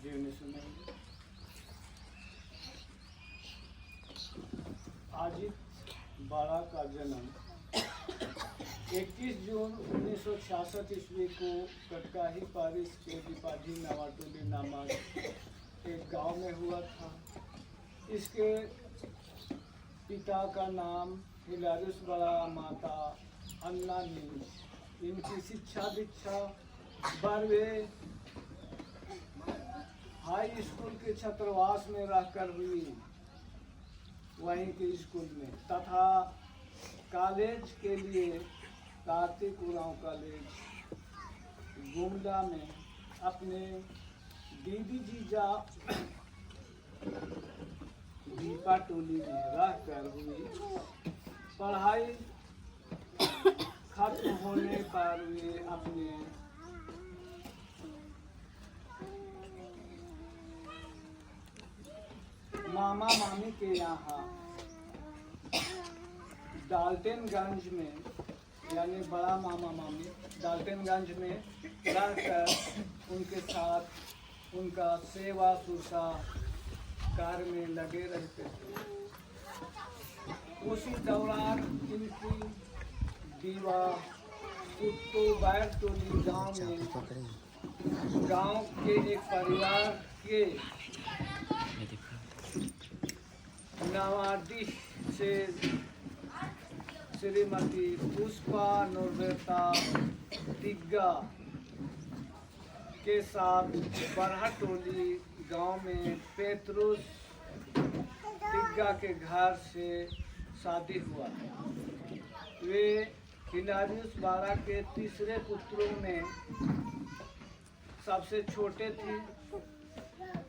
जीवनी सुनाएंगे। अजित बाड़ा का जन्म 21 जून 1966 ईस्वी को कटकाही पारिस के दीपाधी नवाटोली नामक एक गांव में हुआ था। इसके पिता का नाम हिलारियस बाड़ा, माता अन्ना नीज। इनकी शिक्षा दीक्षा 12वीं हाई स्कूल के छात्रावास में रहकर हुई, वहीं के स्कूल में, तथा कॉलेज के लिए कार्तिक उरांव कॉलेज गुमला में अपने दीदी जीजा दीपा टोली में रहकर हुई। पढ़ाई खत्म होने पर वे अपने मामा मामी के यहाँ डाल्टनगंज में, यानी बड़ा मामा मामी डाल्टनगंज में रहकर उनके साथ उनका सेवा सुरसा कार्य में लगे रहते थे। उसी दौरान इनकी दीवा कुत्तो बैरटोली गांव के एक परिवार के नवाडी से श्रीमती पुष्पा नोरबेता तिग्गा के साथ बरहटोली गांव में पेत्रुस तिग्गा के घर से शादी हुआ। वे हिलारियस बाड़ा के तीसरे पुत्रों में सबसे छोटे थे।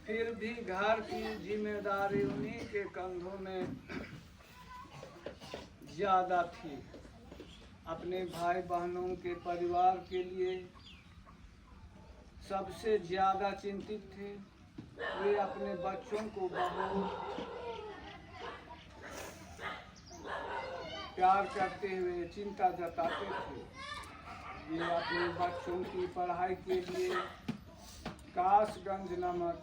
फिर भी घर की जिम्मेदारी उन्हीं के कंधों में ज़्यादा थी। अपने भाई बहनों के परिवार के लिए सबसे ज़्यादा चिंतित थे। वे अपने बच्चों को बहुत प्यार करते हुए चिंता जताते थे। वे अपने बच्चों की पढ़ाई के लिए कासगंज नामक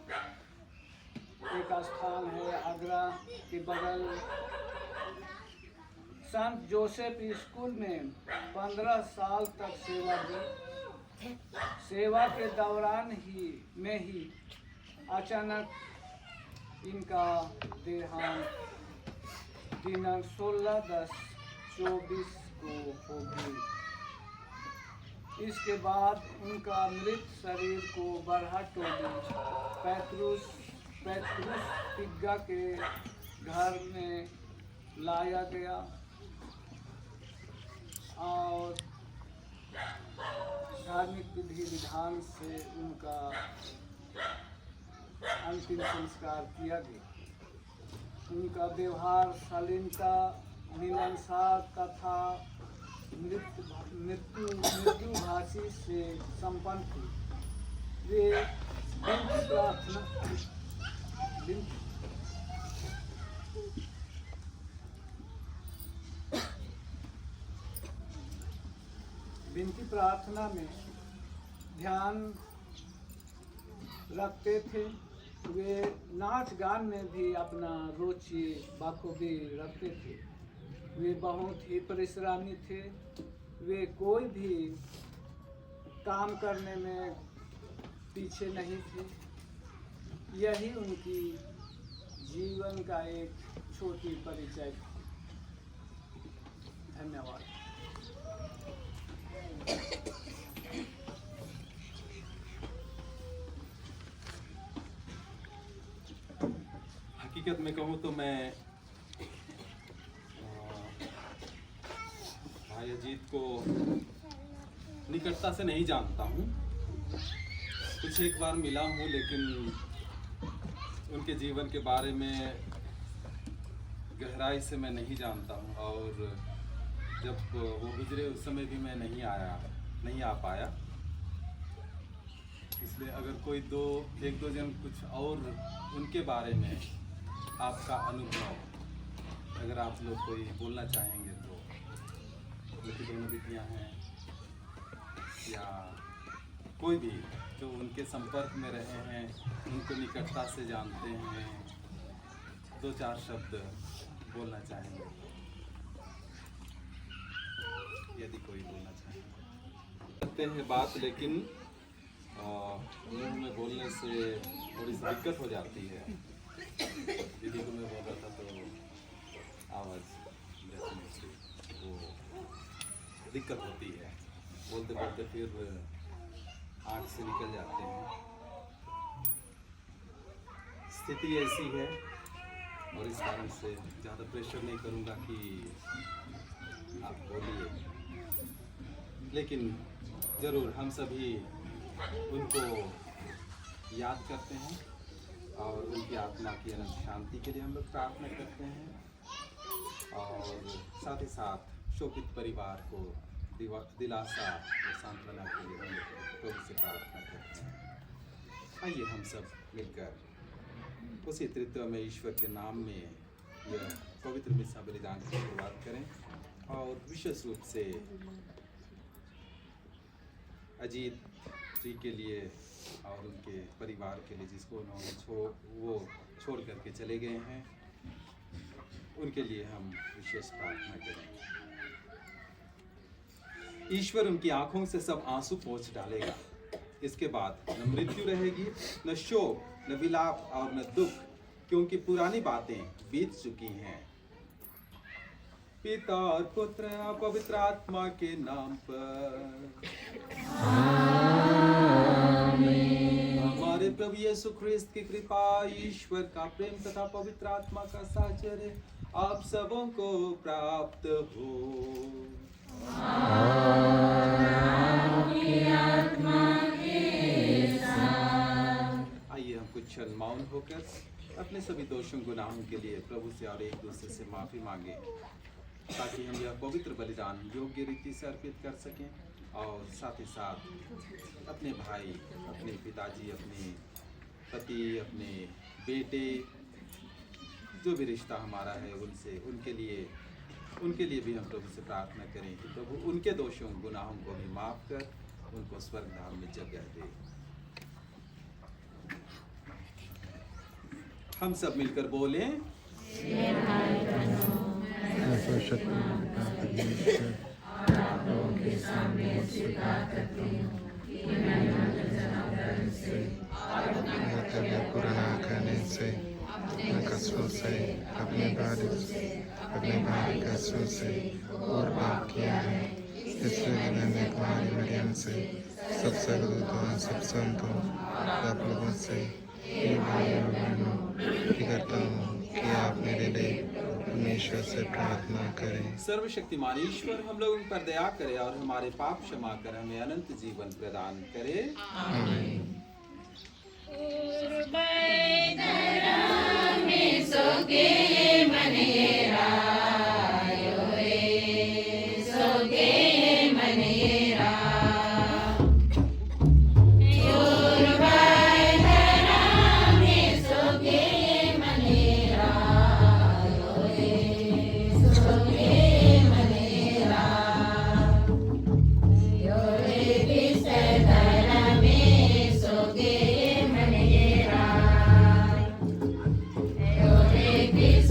एक स्थान है आगरा के बगल संत जोसेफ स्कूल में 15 साल तक सेवा दी। सेवा के दौरान ही अचानक इनका देहांत दिनांक 16/10/24 को हो गई। इसके बाद उनका मृत शरीर को बरहटोली पेत्रुस तिग्गा के घर में लाया गया और धार्मिक विधि विधान से उनका अंतिम संस्कार किया गया। उनका व्यवहार शालीनता, मिलनसार तथा मृदुभाषी से संपन्न थी। वे विनती प्रार्थना में ध्यान रखते थे। वे नाच गान में भी अपना रुचि बखूबी रखते थे। वे बहुत ही परिश्रमी थे। वे कोई भी काम करने में पीछे नहीं थे। यही उनकी जीवन का एक छोटी परिचय था। धन्यवाद। हकीकत में कहूँ तो मैं भाई अजीत को निकटता से नहीं जानता हूँ। कुछ एक बार मिला हूँ, लेकिन उनके जीवन के बारे में गहराई से मैं नहीं जानता हूँ। और जब वो गुजरे उस समय भी मैं नहीं आ पाया। इसलिए अगर कोई एक दो जन कुछ और उनके बारे में आपका अनुभव अगर आप लोग कोई बोलना चाहेंगे तो उनकी दोनों बेटियां हैं या कोई भी जो उनके संपर्क में रहे हैं, उनको निकटता से जानते हैं, 2-4 शब्द बोलना चाहेंगे, यदि कोई बोलना चाहे। करते हैं बात, लेकिन मुंह में बोलने से थोड़ी सी दिक्कत हो जाती है। दीदी को मैं बोल रहा था तो आवाज़ वो दिक्कत होती है, बोलते बोलते फिर आँख से निकल जाते हैं। स्थिति ऐसी है और इस कारण से ज़्यादा प्रेशर नहीं करूँगा कि आप बोलिए, लेकिन ज़रूर हम सभी उनको याद करते हैं और उनकी आत्मा की अनंत शांति के लिए हम लोग प्रार्थना करते हैं और साथ ही साथ शोकित परिवार को दिलासा और सांत्वना के लिए हम लोग प्रभु से प्रार्थना करते हैं। आइए हम सब मिलकर उसी तृत्व में ईश्वर के नाम में यह पवित्र मिसा बलिदान की शुरुआत करें और विशेष रूप से अजीत जी के लिए और उनके परिवार के लिए, जिसको उन्होंने छोड़ करके चले गए हैं, उनके लिए हम विशेष प्रार्थना करें। ईश्वर उनकी आंखों से सब आंसू पोंछ डालेगा। इसके बाद न मृत्यु रहेगी, न शोक, न विलाप और न दुख, क्योंकि पुरानी बातें बीत चुकी हैं। पिता और पुत्र और पवित्र आत्मा के नाम पर हमारे प्रभु यीशु ख्रिस्त की कृपा, ईश्वर का प्रेम तथा पवित्र आत्मा का साहचर्य आप सबों को प्राप्त हो। आइए हम कुछ क्षण मौन होकर अपने सभी दोषों गुनाहों के लिए प्रभु से और एक दूसरे से माफी मांगे, ताकि हम यह पवित्र बलिदान योग्य रीति से अर्पित कर सकें और साथ ही साथ अपने भाई, अपने पिताजी, अपने पति, अपने बेटे, जो भी रिश्ता हमारा है उनके लिए भी हम प्रभु से प्रार्थना करें कि प्रभु उनके दोषों गुनाहों को भी माफ कर उनको स्वर्ग धाम में जगह दे। हम सब मिलकर बोलें, के सामने स्वीकार करती हूँ कि मैंने जन्म धर्म से और अपने पुराना करने से, अपने कसूर से, अपने भारी कसूर से और पाप किया है। इसलिए मैंने तुम्हारी मरियम से, सब सर्वदूतों, सब संतों, सब लोगों से, हे भाई और बहनों, करता हूँ कि आप मेरे लिए परमेश्वर से प्रार्थना करें। सर्वशक्तिमान ईश्वर हम लोगों पर दया करे और हमारे पाप क्षमा कर हमें अनंत जीवन प्रदान करे। आमीन। Peace.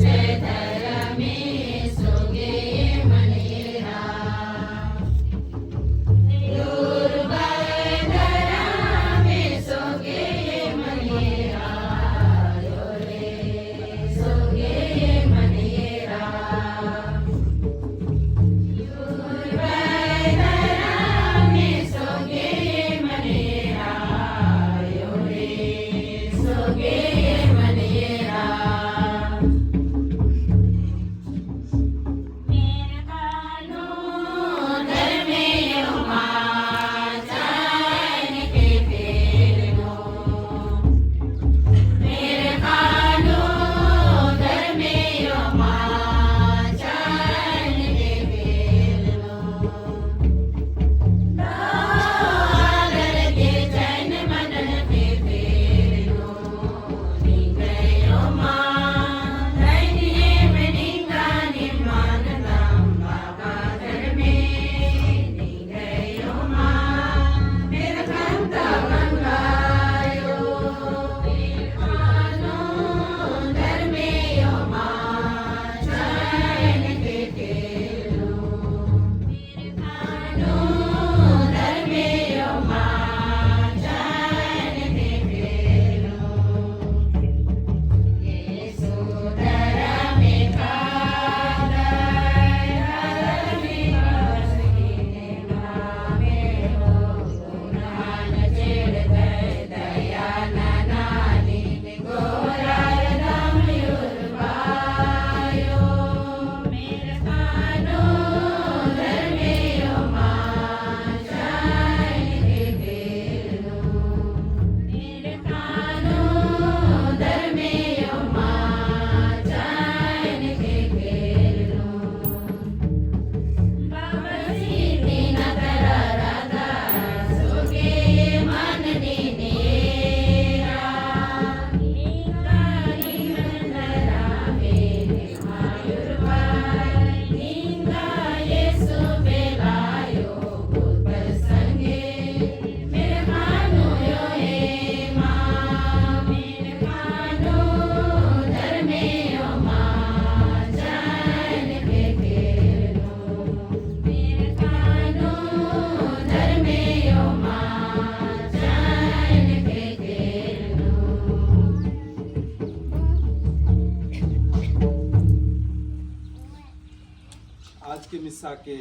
मिस्सा के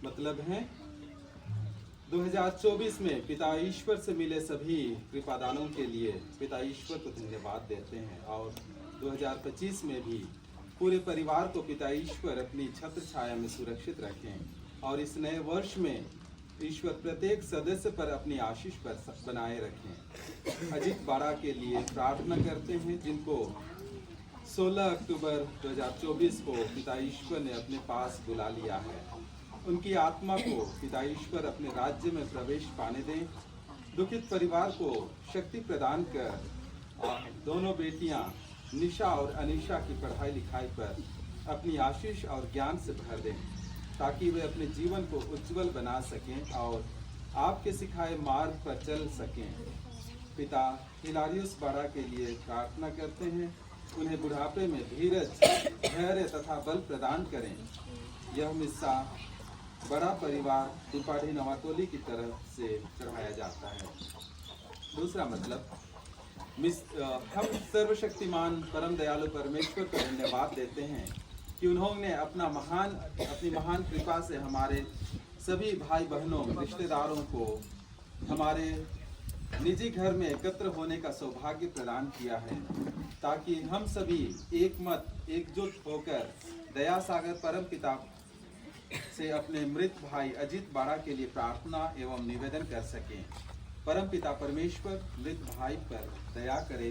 मतलब हैं। 2024 में पिता ईश्वर से मिले सभी कृपादानों के लिए पिता ईश्वर को धन्यवाद देते हैं और 2025 में भी पूरे परिवार को पिता ईश्वर अपनी छत्र छाया में सुरक्षित रखें और इस नए वर्ष में ईश्वर प्रत्येक सदस्य पर अपनी आशीष बनाए रखें। अजीत बाड़ा के लिए प्रार्थना करते हैं जिनको 16 अक्टूबर 2024 को पिता ईश्वर ने अपने पास बुला लिया है। उनकी आत्मा को पिता ईश्वर अपने राज्य में प्रवेश पाने दें। दुखित परिवार को शक्ति प्रदान कर दोनों बेटियां निशा और अनीशा की पढ़ाई लिखाई पर अपनी आशीष और ज्ञान से भर दें ताकि वे अपने जीवन को उज्जवल बना सकें और आपके सिखाए मार्ग पर चल सकें। पिता हिलारियस बाड़ा के लिए प्रार्थना करते हैं, उन्हें बुढ़ापे में धीरज, धैर्य तथा बल प्रदान करें। यह मिस्सा बड़ा परिवार दुपाढ़ी नवाटोली की तरफ से चढ़ाया जाता है। दूसरा मतलब हम सर्वशक्तिमान परम दयालु परमेश्वर को धन्यवाद देते हैं कि उन्होंने अपनी महान कृपा से हमारे सभी भाई बहनों रिश्तेदारों को हमारे निजी घर में एकत्र होने का सौभाग्य प्रदान किया है ताकि हम सभी एकजुट होकर दया सागर परम पिता से अपने मृत भाई अजीत बाड़ा के लिए प्रार्थना एवं निवेदन कर सकें। परम पिता परमेश्वर मृत भाई पर दया करे,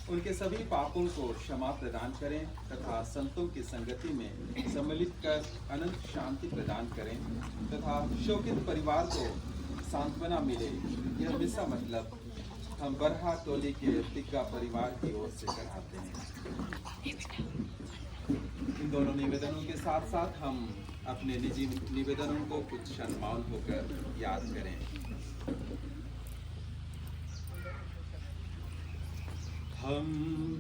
उनके सभी पापों को क्षमा प्रदान करें तथा संतों की संगति में सम्मिलित कर अनंत शांति प्रदान करें तथा शोकित परिवार को सांत्वना मिले। यह मिस्सा मतलब हम बरहा टोली के तिग्गा परिवार की ओर से चढ़ाते हैं। इन दोनों निवेदनों के साथ साथ हम अपने निजी निवेदनों को कुछ क्षण मौन होकर याद करें। हम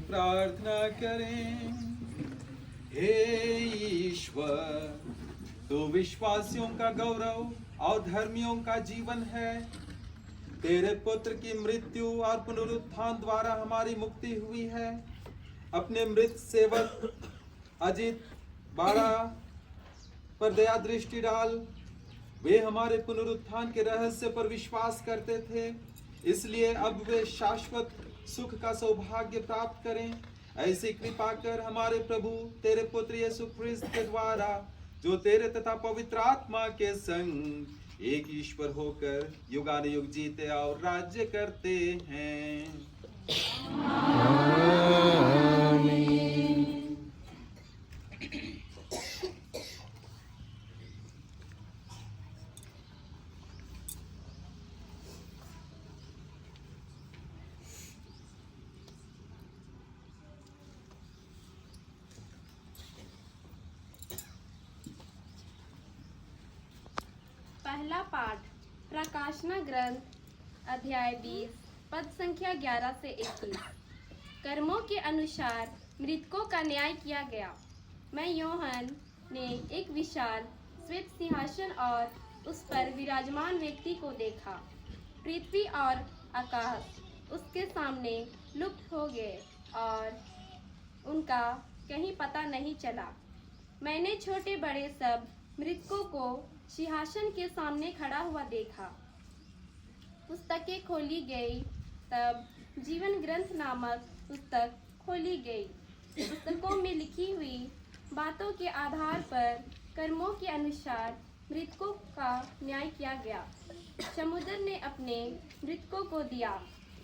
प्रार्थना करें। हे ईश्वर, तो विश्वासियों का गौरव और धर्मियों का जीवन है। तेरे पुत्र की मृत्यु और पुनरुत्थान द्वारा हमारी मुक्ति हुई है। अपने मृत सेवक अजीत बाड़ा पर दया दृष्टि डाल। वे हमारे पुनरुत्थान के रहस्य पर विश्वास करते थे, इसलिए अब वे शाश्वत सुख का सौभाग्य प्राप्त करें। ऐसी कृपा कर हमारे प्रभु तेरे पुत्र यीशु क्रिस्त के द्वारा, जो तेरे तथा पवित्र आत्मा के संग एक ईश्वर होकर युगानुयुग जीते और राज्य करते हैं। आमीन। पहला पाठ प्रकाशना ग्रंथ अध्याय 20 पद संख्या 11 से 21। कर्मों के अनुसार मृतकों का न्याय किया गया। मैं यूहन्ना ने एक विशाल श्वेत सिंहासन और उस पर विराजमान व्यक्ति को देखा। पृथ्वी और आकाश उसके सामने लुप्त हो गए और उनका कहीं पता नहीं चला। मैंने छोटे बड़े सब मृतकों को सिंहासन के सामने खड़ा हुआ देखा। पुस्तकें खोली गई, तब जीवन ग्रंथ नामक पुस्तक खोली गई। पुस्तकों में लिखी हुई बातों के आधार पर कर्मों के अनुसार मृतकों का न्याय किया गया। समुद्र ने अपने मृतकों को दिया,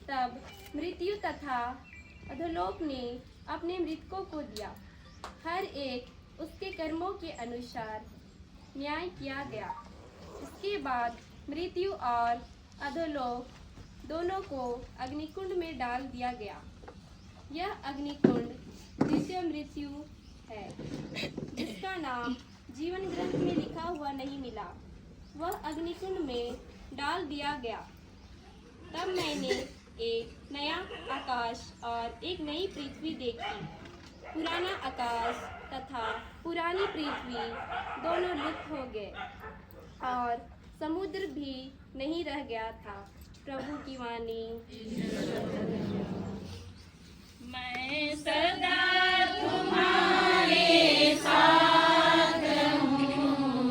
तब मृत्यु तथा अधोलोक ने अपने मृतकों को दिया। हर एक उसके कर्मों के अनुसार न्याय किया गया। इसके बाद मृत्यु और अधोलोक दोनों को अग्निकुंड में डाल दिया गया। यह अग्निकुंड द्वितीय मृत्यु है, जिसका नाम जीवन ग्रंथ में लिखा हुआ नहीं मिला। वह अग्निकुंड में डाल दिया गया। तब मैंने एक नया आकाश और एक नई पृथ्वी देखी। पुराना आकाश तथा पुरानी पृथ्वी दोनों लुप्त हो गए और समुद्र भी नहीं रह गया था। प्रभु की वाणी। मैं सदा तुम्हारे साथ हूँ।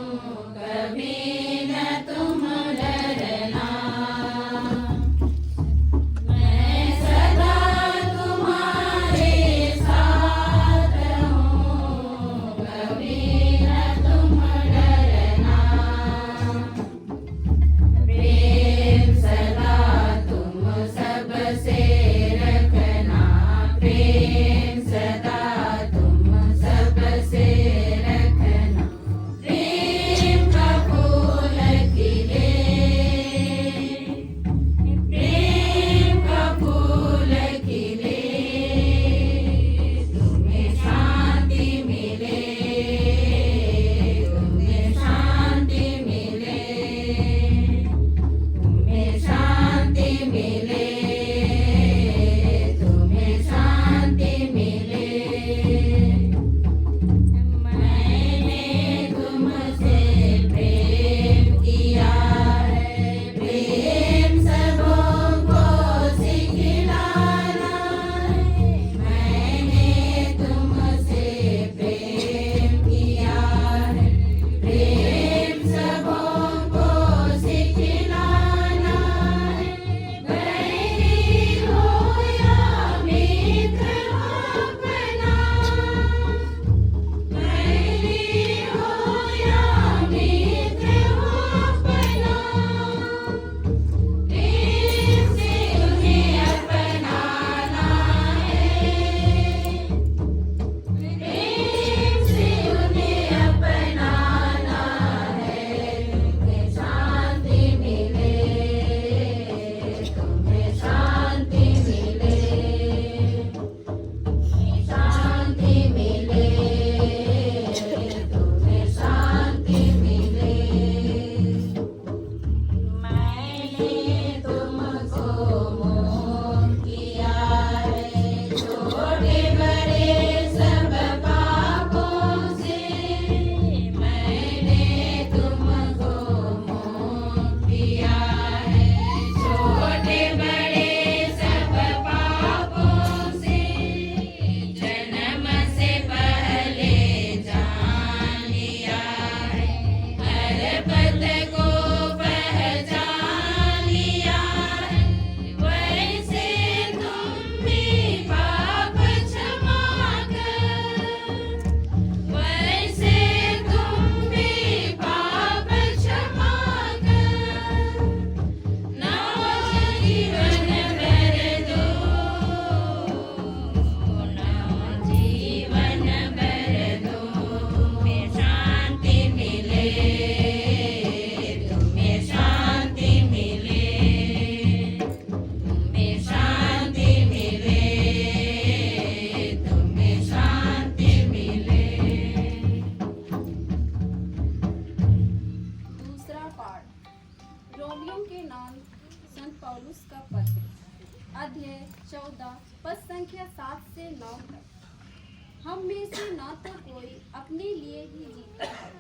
अध्याय 14 पद संख्या 7 से 9 तक। हम में से न तो कोई अपने लिए ही जीता है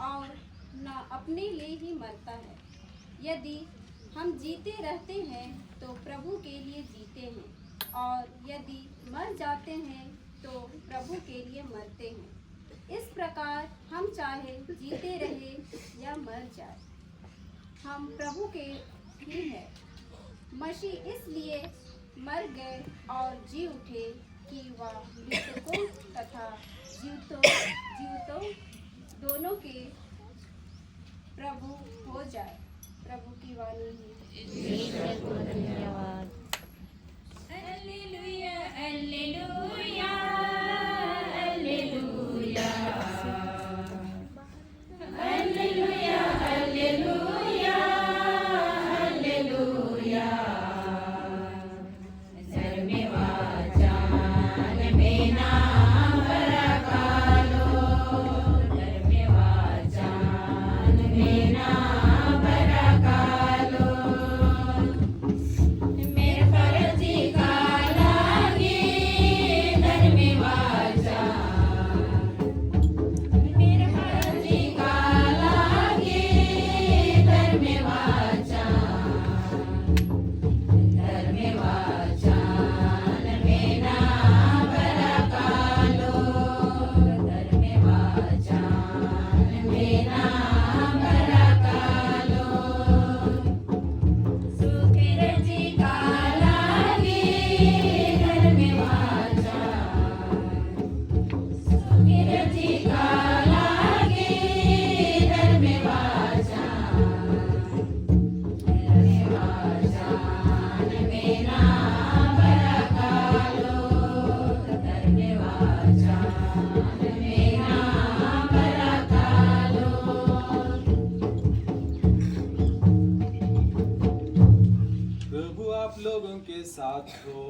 और न अपने लिए ही मरता है। यदि हम जीते रहते हैं तो प्रभु के लिए जीते हैं, और यदि मर जाते हैं तो प्रभु के लिए मरते हैं। इस प्रकार हम चाहे जीते रहे या मर जाए, हम प्रभु के ही हैं। मसीह इसलिए मर गए और जी उठे कि वह मृतकों तथा जीवितों दोनों के प्रभु हो जाए। प्रभु की वाणी है। धन्यवाद। Hallelujah hallelujah hallelujah hallelujah hallelujah hallelujah. प्रभु आप लोगों के साथ हो।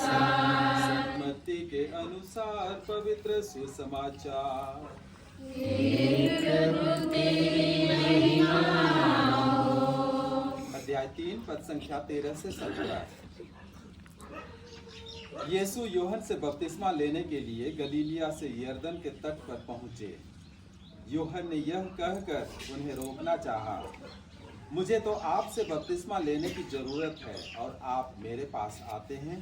सम्मति के अनुसार पवित्र सुसमाचार। पद संख्या 13 से 17। यीशु यूहन्ना से बपतिस्मा लेने के लिए गलीलिया से यरदन के तट पर पहुंचे। यूहन्ना ने यह कहकर उन्हें रोकना चाहा, मुझे तो आपसे बपतिस्मा लेने की जरूरत है और आप मेरे पास आते हैं।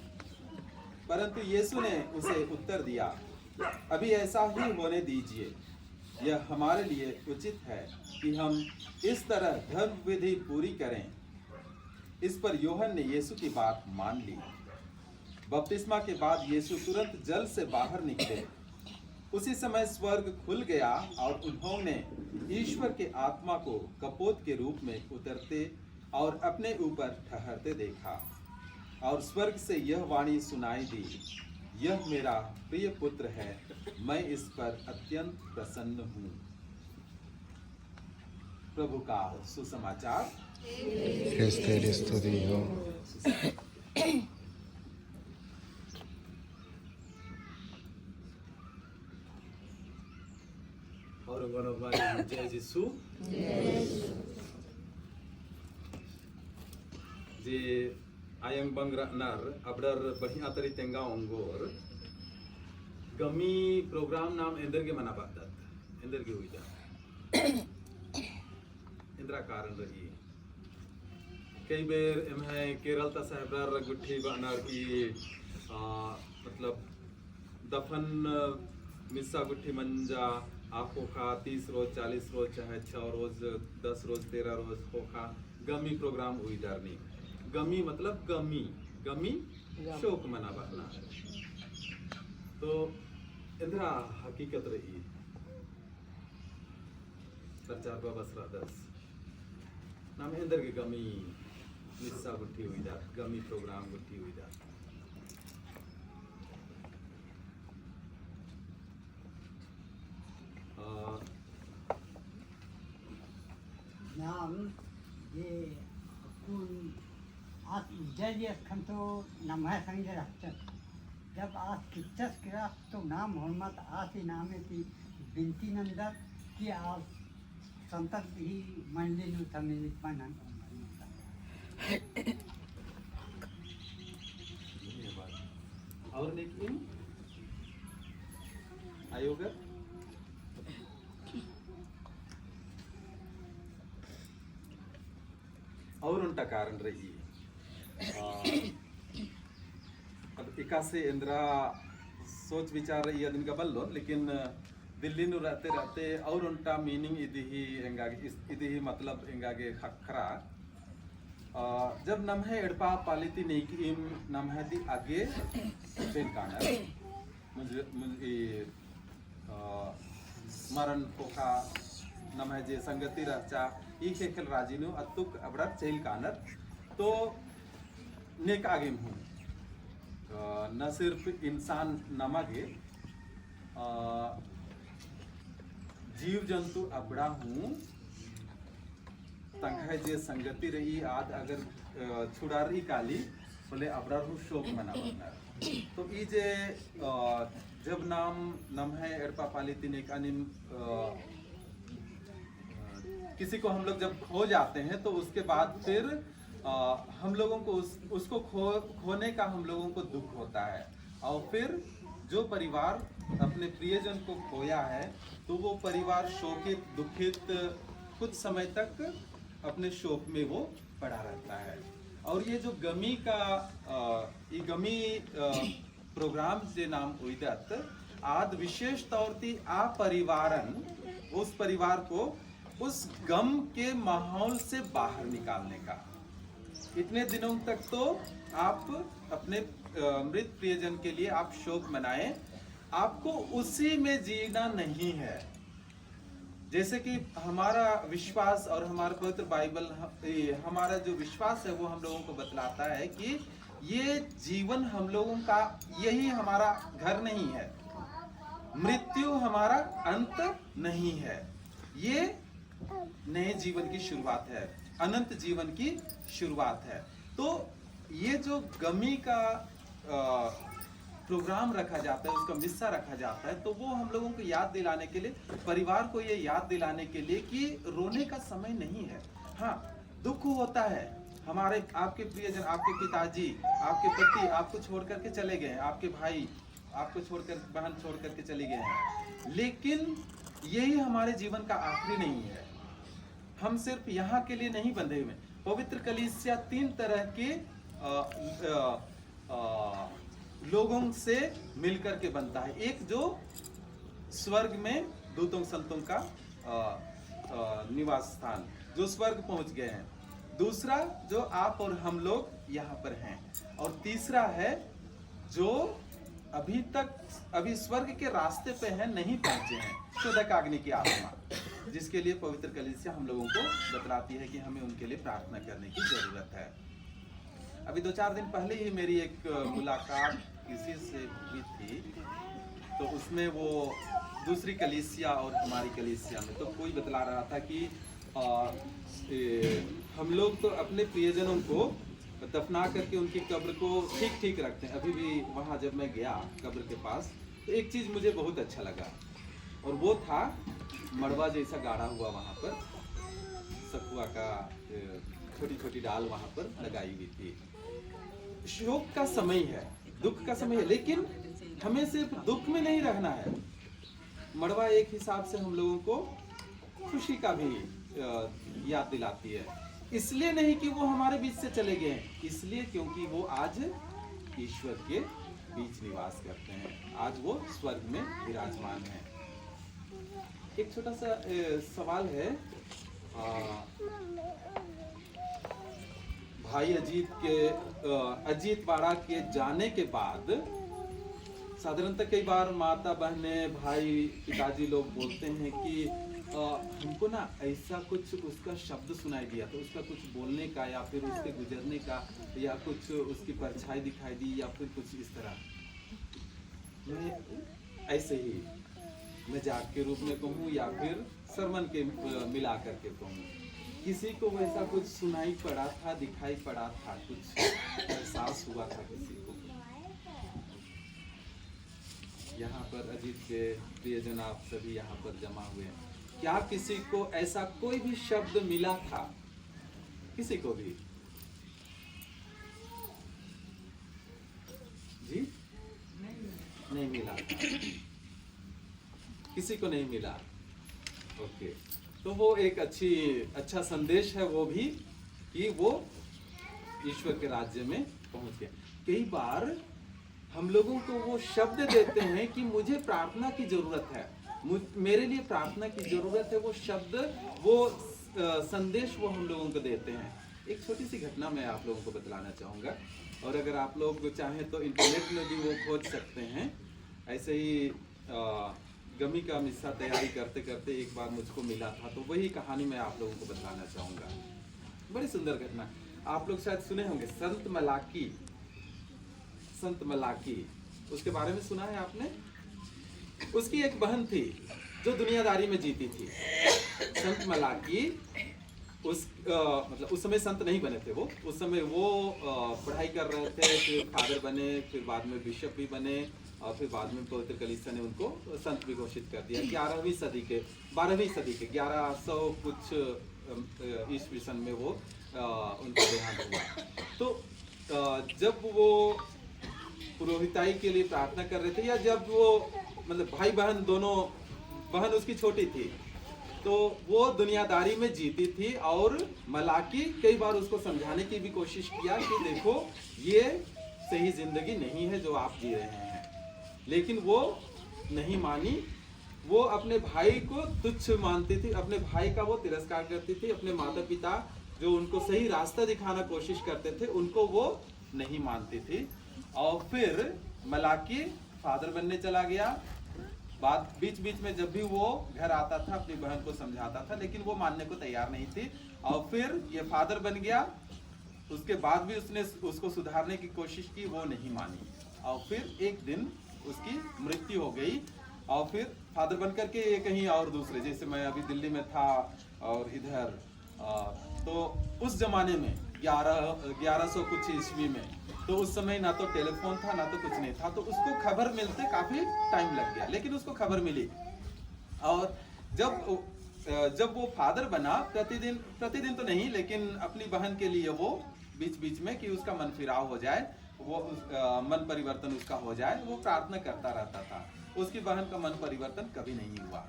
परंतु यीशु ने उसे उत्तर दिया, अभी ऐसा ही होने दीजिए। यह हमारे लिए उचित है कि हम इस तरह धर्म विधि पूरी करें। इस पर यूहन्ना ने यीशु की बात मान ली। बपतिस्मा के बाद यीशु तुरंत जल से बाहर निकले। उसी समय स्वर्ग खुल गया और उन्होंने ईश्वर के आत्मा को कपोत के रूप में उतरते और अपने ऊपर ठहरते देखा। और स्वर्ग से यह वाणी सुनाई दी, यह मेरा प्रिय पुत्र है, मैं इस पर अत्यंत प्रसन्न हूँ। प्रभु का सुसमाचार। तेरी स्तुति हो। और जय यीशु। जे ayang bangra nar abdar बढ़िया तरी तेंगा ओंगोर गमी प्रोग्राम नाम इंदर के मना बात इंदर की हुई जा इंदिरा कारण रही कई बेर इम्हे केरल ता साहबरार गुट्ठी बनार की मतलब दफन मिस्सा गुट्ठी मंजा आखो खा 30 रोज 40 रोज चाहे 6 रोज 10 रोज 13 रोज खोखा गमी प्रोग्राम हुई दारनी। गमी मतलब गमी शोक मना बना। तो इंदिरा हकीकत रही प्रचार बसरा 10 नाम इंदर के गमी मिस्सा गुट्ठी हुई जा गमी प्रोग्राम गुट्ठी हुई जा। नाम ये आज जय खंतो नमः संग रखत जब आज किच्चस किरा तो नाम मोहम्मद आसी नामे की बिनती नंदर कि आज संतत ही मंडली नु सम्मिलित मानन। और लेकिन आयोग और उनका कारण रही अब इका से इंदिरा सोच विचार रही है दिन का बल्लो लेकिन दिल्ली नु रहते रहते और उनका मीनिंग इदी ही मतलब इंगागे खखरा जब नम्हे एड़पा पालिती नहीं कि नम्हे दी आगे फिर काना मुझे स्मरण पोखा नम्हे जे संगति रचा ई खेल राजीनु अतुक अबड़र चेल कानर तो नेक आगे हूँ न सिर्फ इंसान नमगे जीव जंतु अबड़ा हूँ तंग जे संगति रही आद अगर छुड़ा रही काली बोले अबड़ा हूँ शोक मना बना। तो ई जे जब नाम नम है एड़पा पालिती नेक अनिम किसी को हम लोग जब खो जाते हैं तो उसके बाद फिर हम लोगों को उसको खोने का हम लोगों को दुख होता है और फिर जो परिवार अपने प्रियजन को खोया है तो वो परिवार शोकित दुखित कुछ समय तक अपने शोक में वो पड़ा रहता है। और ये जो गमी का ये गमी प्रोग्राम से नाम उइदत आद विशेष तौर ती आ परिवारन उस परिवार को उस गम के माहौल से बाहर निकालने का। इतने दिनों तक तो आप अपने मृत प्रियजन के लिए आप शोक मनाएं, आपको उसी में जीना नहीं है। जैसे कि हमारा विश्वास और हमारा पवित्र बाइबल हमारा जो विश्वास है वो हम लोगों को बतलाता है कि ये जीवन हम लोगों का यही हमारा घर नहीं है, मृत्यु हमारा अंत नहीं है, ये नए जीवन की शुरुआत है, अनंत जीवन की शुरुआत है। तो ये जो गमी का प्रोग्राम रखा जाता है उसका मिस्सा रखा जाता है तो वो हम लोगों को याद दिलाने के लिए परिवार को ये याद दिलाने के लिए कि रोने का समय नहीं है। हाँ दुख होता है, हमारे आपके प्रियजन, आपके पिताजी, आपके पति आपको छोड़ करके चले गए हैं, आपके भाई आपको छोड़कर, बहन छोड़ करके चली गए हैं, लेकिन यही हमारे जीवन का आखिरी नहीं है। हम सिर्फ यहाँ के लिए नहीं बंधे हुए। पवित्र कलीसिया 3 तरह के लोगों से मिलकर के बनता है। एक जो स्वर्ग में दूतों संतों का निवास स्थान, जो स्वर्ग पहुंच गए हैं। दूसरा जो आप और हम लोग यहाँ पर हैं। और तीसरा है जो अभी स्वर्ग के रास्ते पे हैं, नहीं पहुंचे हैं, शुद्धकाग्नि की आत्मा, जिसके लिए पवित्र कलीसिया हम लोगों को बतलाती है कि हमें उनके लिए प्रार्थना करने की जरूरत है। अभी 2-4 दिन पहले ही मेरी एक मुलाकात किसी से हुई थी, तो उसमें वो दूसरी कलीसिया और हमारी कलीसिया में, तो कोई बतला रहा था कि हम लोग तो अपने प्रियजनों को दफना करके उनकी कब्र को ठीक ठीक रखते हैं। अभी भी वहाँ जब मैं गया कब्र के पास, तो एक चीज़ मुझे बहुत अच्छा लगा, और वो था मड़वा जैसा गाड़ा हुआ वहाँ पर, सखुआ का छोटी छोटी डाल वहाँ पर लगाई हुई थी। शोक का समय है, दुख का समय है, लेकिन हमें सिर्फ दुख में नहीं रहना है। मड़वा एक हिसाब से हम लोगों को खुशी का भी याद दिलाती है। इसलिए नहीं कि वो हमारे बीच से चले गए हैं, इसलिए क्योंकि वो आज ईश्वर के बीच निवास करते हैं, आज वो स्वर्ग में विराजमान है। एक छोटा सा सवाल है, भाई अजीत बाड़ा के जाने के बाद साधारणतः कई बार माता बहनें, भाई, पिताजी लोग बोलते हैं कि हमको ना ऐसा कुछ उसका शब्द सुनाई दिया, तो उसका कुछ बोलने का या फिर उसके गुजरने का या कुछ उसकी परछाई दिखाई दी या फिर कुछ इस तरह। मैं ऐसे ही मजाक के रूप में कहूँ या फिर सरमन के मिला करके कहूँ, किसी को वैसा कुछ सुनाई पड़ा था, दिखाई पड़ा था, कुछ एहसास हुआ था किसी को। यहाँ पर अजीत के प्रियजन आप सभी यहाँ पर जमा हुए हैं, क्या किसी को ऐसा कोई भी शब्द मिला था? किसी को भी? जी नहीं मिला, किसी को नहीं मिला। ओके, तो वो एक अच्छा संदेश है वो भी, कि वो ईश्वर के राज्य में पहुंच गए। कई बार हम लोगों को वो शब्द देते हैं कि मुझे प्रार्थना की जरूरत है, मेरे लिए प्रार्थना की जरूरत है, वो शब्द, वो संदेश वो हम लोगों को देते हैं। एक छोटी सी घटना मैं आप लोगों को बतलाना चाहूँगा, और अगर आप लोग चाहें तो इंटरनेट में भी वो खोज सकते हैं। ऐसे ही गमी का मिस्सा तैयारी करते करते एक बार मुझको मिला था, तो वही कहानी मैं आप लोगों को बतलाना चाहूँगा। बड़ी सुंदर घटना, आप लोग शायद सुने होंगे, संत मलाकी, उसके बारे में सुना है आपने? उसकी एक बहन थी जो दुनियादारी में जीती थी। संत मलाकी मतलब उस समय संत नहीं बने थे वो, उस समय वो पढ़ाई कर रहे थे, फिर फादर बने, फिर बाद में बिशप भी बने, और फिर बाद में पवित्र कलीसिया ने उनको संत भी घोषित कर दिया। 12वीं सदी के 1100 कुछ ईस्वी सन में वो उनका देहांत हुआ। तो जब वो पुरोहिताई के लिए प्रार्थना कर रहे थे, या जब वो मतलब भाई बहन दोनों, बहन उसकी छोटी थी, तो वो दुनियादारी में जीती थी, और मलाकी कई बार उसको समझाने की भी कोशिश किया कि देखो ये सही जिंदगी नहीं है जो आप जी रहे हैं, लेकिन वो नहीं मानी। वो अपने भाई को तुच्छ मानती थी, अपने भाई का वो तिरस्कार करती थी, अपने माता पिता जो उनको सही रास्ता दिखाना कोशिश करते थे उनको वो नहीं मानती थी। और फिर मलाकी फादर बनने चला गया। बात बीच बीच में जब भी वो घर आता था अपनी बहन को समझाता था, लेकिन वो मानने को तैयार नहीं थी। और फिर ये फादर बन गया, उसके बाद भी उसने उसको सुधारने की कोशिश की, वो नहीं मानी। और फिर एक दिन उसकी मृत्यु हो गई। और फिर फादर बन करके ये कहीं और दूसरे, जैसे मैं अभी दिल्ली में था और इधर, तो उस जमाने में 1100 कुछ ईस्वी में, तो उस समय ना तो टेलीफोन था ना तो कुछ नहीं था, तो उसको खबर मिलते काफी टाइम लग गया, लेकिन उसको खबर मिली। और जब जब वो फादर बना, प्रतिदिन तो नहीं, लेकिन अपनी बहन के लिए वो बीच बीच में कि उसका मन फिराव हो जाए, वो मन परिवर्तन उसका हो जाए, वो प्रार्थना करता रहता था। उसकी बहन का मन परिवर्तन कभी नहीं हुआ।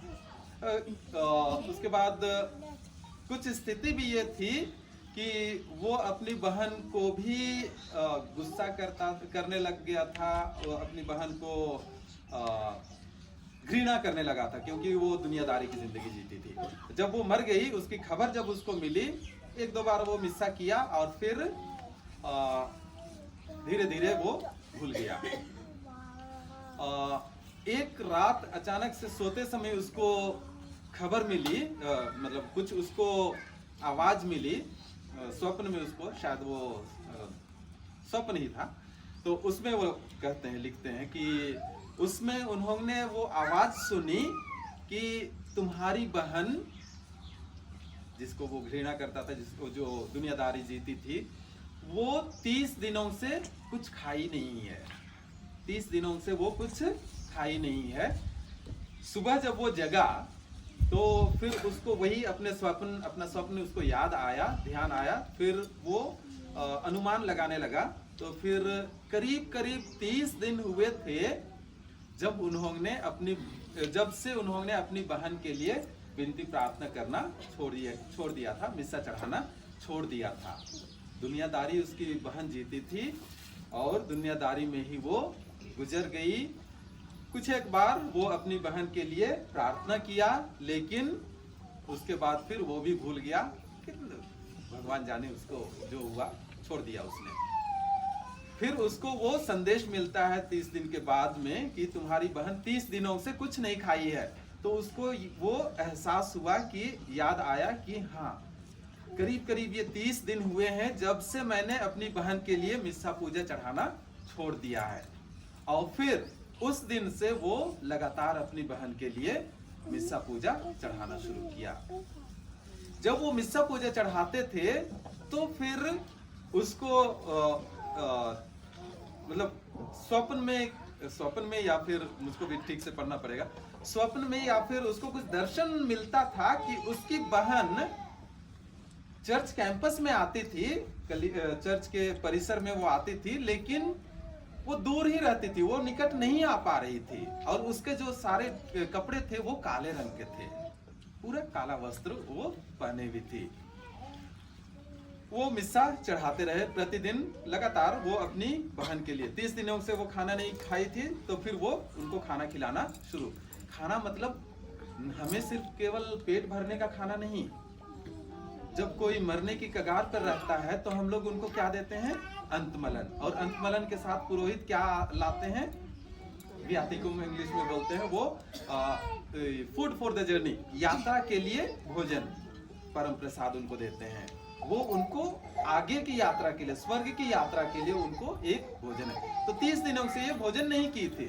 उसके बाद कुछ स्थिति भी ये थी कि वो अपनी बहन को भी गुस्सा करने लग गया था, अपनी बहन को घृणा करने लगा था, क्योंकि वो दुनियादारी की जिंदगी जीती थी। जब वो मर गई, उसकी खबर जब उसको मिली, एक दो बार वो मिस्सा किया और फिर धीरे धीरे वो भूल गया। एक रात अचानक से सोते समय उसको खबर मिली, मतलब कुछ उसको आवाज मिली स्वप्न में, उसको शायद वो स्वप्न ही था, तो उसमें वो कहते हैं, लिखते हैं कि उसमें उन्होंने वो आवाज सुनी कि तुम्हारी बहन, जिसको वो घृणा करता था, जिसको जो दुनियादारी जीती थी, वो 30 दिनों से कुछ खाई नहीं है। 30 दिनों से वो कुछ खाई नहीं है। सुबह जब वो जगा तो फिर उसको वही अपना स्वप्न उसको याद आया, ध्यान आया, फिर वो अनुमान लगाने लगा। तो फिर करीब 30 दिन हुए थे जब से उन्होंने अपनी बहन के लिए विनती प्रार्थना करना छोड़ दिया था, मिस्सा चढ़ाना छोड़ दिया था। दुनियादारी उसकी बहन जीती थी और दुनियादारी में ही वो गुजर गई। कुछ एक बार वो अपनी बहन के लिए प्रार्थना किया, लेकिन उसके बाद फिर वो भी भूल गया। भगवान जाने उसको जो हुआ, छोड़ दिया उसने। फिर उसको वो संदेश मिलता है 30 दिन के बाद में कि तुम्हारी बहन 30 दिनों से कुछ नहीं खाई है। तो उसको वो एहसास हुआ कि याद आया कि हाँ, करीब ये 30 दिन हुए हैं जब से मैंने अपनी बहन के लिए मिस्सा पूजा चढ़ाना छोड़ दिया है। और फिर उस दिन से वो लगातार अपनी बहन के लिए मिस्सा पूजा चढ़ाना शुरू किया। जब वो मिस्सा पूजा चढ़ाते थे तो फिर उसको मतलब स्वप्न में या फिर मुझको भी ठीक से पढ़ना पड़ेगा, स्वप्न में या फिर उसको कुछ दर्शन मिलता था कि उसकी बहन चर्च कैंपस में आती थी, चर्च के परिसर में वो आती थी, लेकिन वो दूर ही रहती थी, वो निकट नहीं आ पा रही थी। और उसके जो सारे कपड़े थे वो काले रंग के थे, पूरा काला वस्त्र वो पहने हुई थी। वो मिस्सा चढ़ाते रहे प्रतिदिन लगातार वो अपनी बहन के लिए। 30 दिनों से वो खाना नहीं खाई थी, तो फिर वो उनको खाना खिलाना शुरू। खाना मतलब हमें सिर्फ केवल पेट भरने का खाना नहीं। जब कोई मरने की कगार पर रहता है तो हम लोग उनको क्या देते हैं? अंतमलन। और अंतमलन के साथ पुरोहित क्या लाते हैं? वियातिकुम इंग्लिश में बोलते हैं, वो फूड फॉर द जर्नी, यात्रा के लिए भोजन, परम प्रसाद उनको देते हैं। वो उनको आगे की यात्रा के लिए, स्वर्ग की यात्रा के लिए उनको एक भोजन है। तो 30 दिनों से ये भोजन नहीं की थी।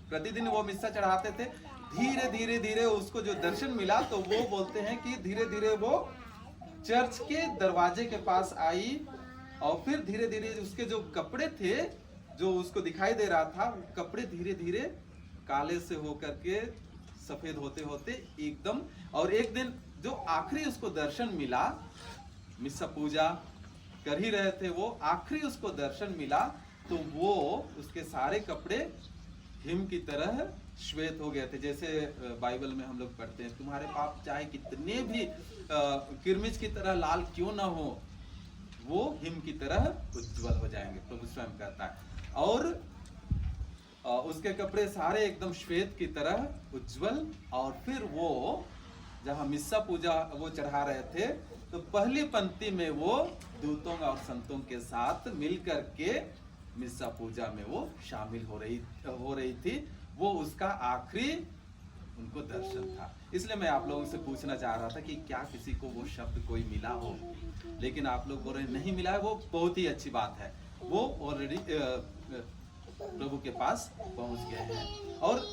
प्रतिदिन वो मिस्सा चढ़ाते थे। धीरे धीरे उसको जो दर्शन मिला, तो वो बोलते हैं कि धीरे धीरे वो चर्च के दरवाजे के पास आई। और फिर धीरे धीरे उसके जो कपड़े थे, जो उसको दिखाई दे रहा था, कपड़े धीरे धीरे काले से होकर के सफेद होते होते एकदम। और एक दिन जो आखिरी उसको दर्शन मिला, मिस्सा पूजा कर ही रहे थे वो, आखिरी उसको दर्शन मिला, तो वो उसके सारे कपड़े हिम की तरह श्वेत हो गए थे। जैसे बाइबल में हम लोग पढ़ते हैं, तुम्हारे पाप चाहे कितने भी किरमिज की तरह लाल क्यों ना हो, वो हिम की तरह उज्जवल हो जाएंगे, प्रभु स्वयं कहता है। और उसके कपड़े सारे एकदम श्वेत की तरह उज्जवल। और फिर वो जहाँ मिस्सा पूजा वो चढ़ा रहे थे, तो पहली पंक्ति में वो दूतों और संतों के साथ मिलकर के मिस्सा पूजा में वो शामिल हो रही थी। वो उसका आखिरी उनको दर्शन था। इसलिए मैं आप लोगों से पूछना चाह रहा था कि क्या किसी को वो शब्द कोई मिला हो, लेकिन आप लोग बोल रहे नहीं मिला है। वो बहुत ही अच्छी बात है, वो ऑलरेडी प्रभु के पास पहुंच गए हैं। और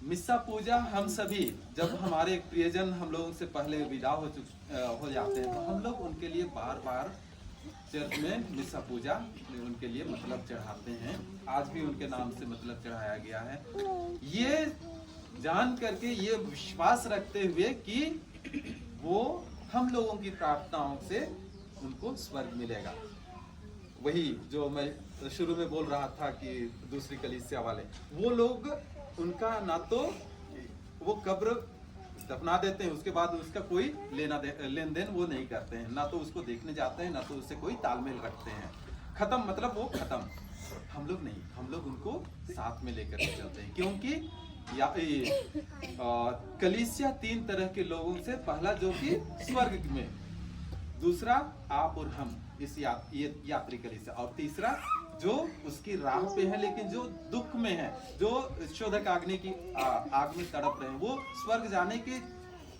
मिस्सा पूजा हम सभी, जब हमारे प्रियजन हम लोगों से पहले विदा हो जाते हैं, तो हम लोग उनके लिए बार बार चर्च में मिस्सा पूजा उनके लिए मतलब चढ़ाते हैं। आज भी उनके नाम से मतलब चढ़ाया गया है। ये जान करके ये विश्वास रखते हुए कि वो हम लोगों की प्रार्थनाओं से उनको स्वर्ग मिलेगा। वही जो मैं शुरू में बोल रहा था कि दूसरी कलीसिया वाले, वो लोग उनका ना तो वो कब्र दफना देते हैं, उसके बाद उसका कोई लेन देन वो नहीं करते हैं, ना तो उसको देखने जाते हैं, ना तो उससे कोई तालमेल रखते हैं। खत्म मतलब वो खत्म। हम लोग नहीं, हम लोग उनको साथ में लेकर के चलते हैं, क्योंकि कलीसिया 3 तरह के लोगों से, पहला जो कि स्वर्ग में, दूसरा आप और हम इस ये यात्री कलीसिया, और तीसरा जो उसकी राह पे है लेकिन जो दुख में है, जो शोधक अग्नि की आग में तड़प रहे हैं, वो स्वर्ग जाने के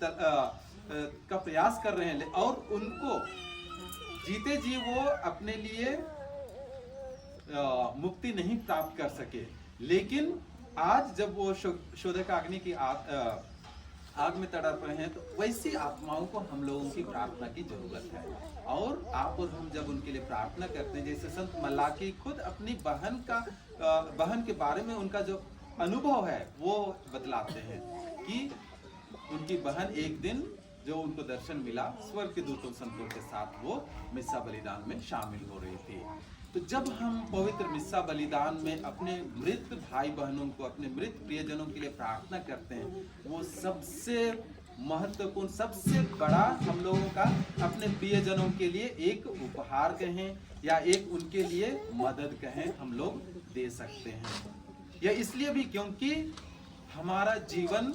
का प्रयास कर रहे हैं, और उनको जीते जी वो अपने लिए मुक्ति नहीं प्राप्त कर सके। लेकिन आज जब वो शोधक अग्नि की आग में तड़प रहे हैं, तो वैसी आत्माओं को हम लोगों की प्रार्थना की जरूरत है। और आप और हम जब उनके लिए प्रार्थना करते हैं, जैसे संत मलाकी खुद अपनी बहन के बारे में उनका जो अनुभव है वो बतलाते हैं कि उनकी बहन एक दिन जो उनको दर्शन मिला, स्वर्ग के दूतों संतों के साथ वो मिस्सा बलिदान में शामिल हो रही थी। तो जब हम पवित्र मिस्सा बलिदान में अपने मृत भाई बहनों को, अपने मृत प्रियजनों के लिए प्रार्थना करते हैं, वो सबसे महत्वपूर्ण, सबसे बड़ा हम लोगों का अपने प्रियजनों के लिए एक उपहार कहें या एक उनके लिए मदद कहें, हम लोग दे सकते हैं। यह इसलिए भी क्योंकि हमारा जीवन,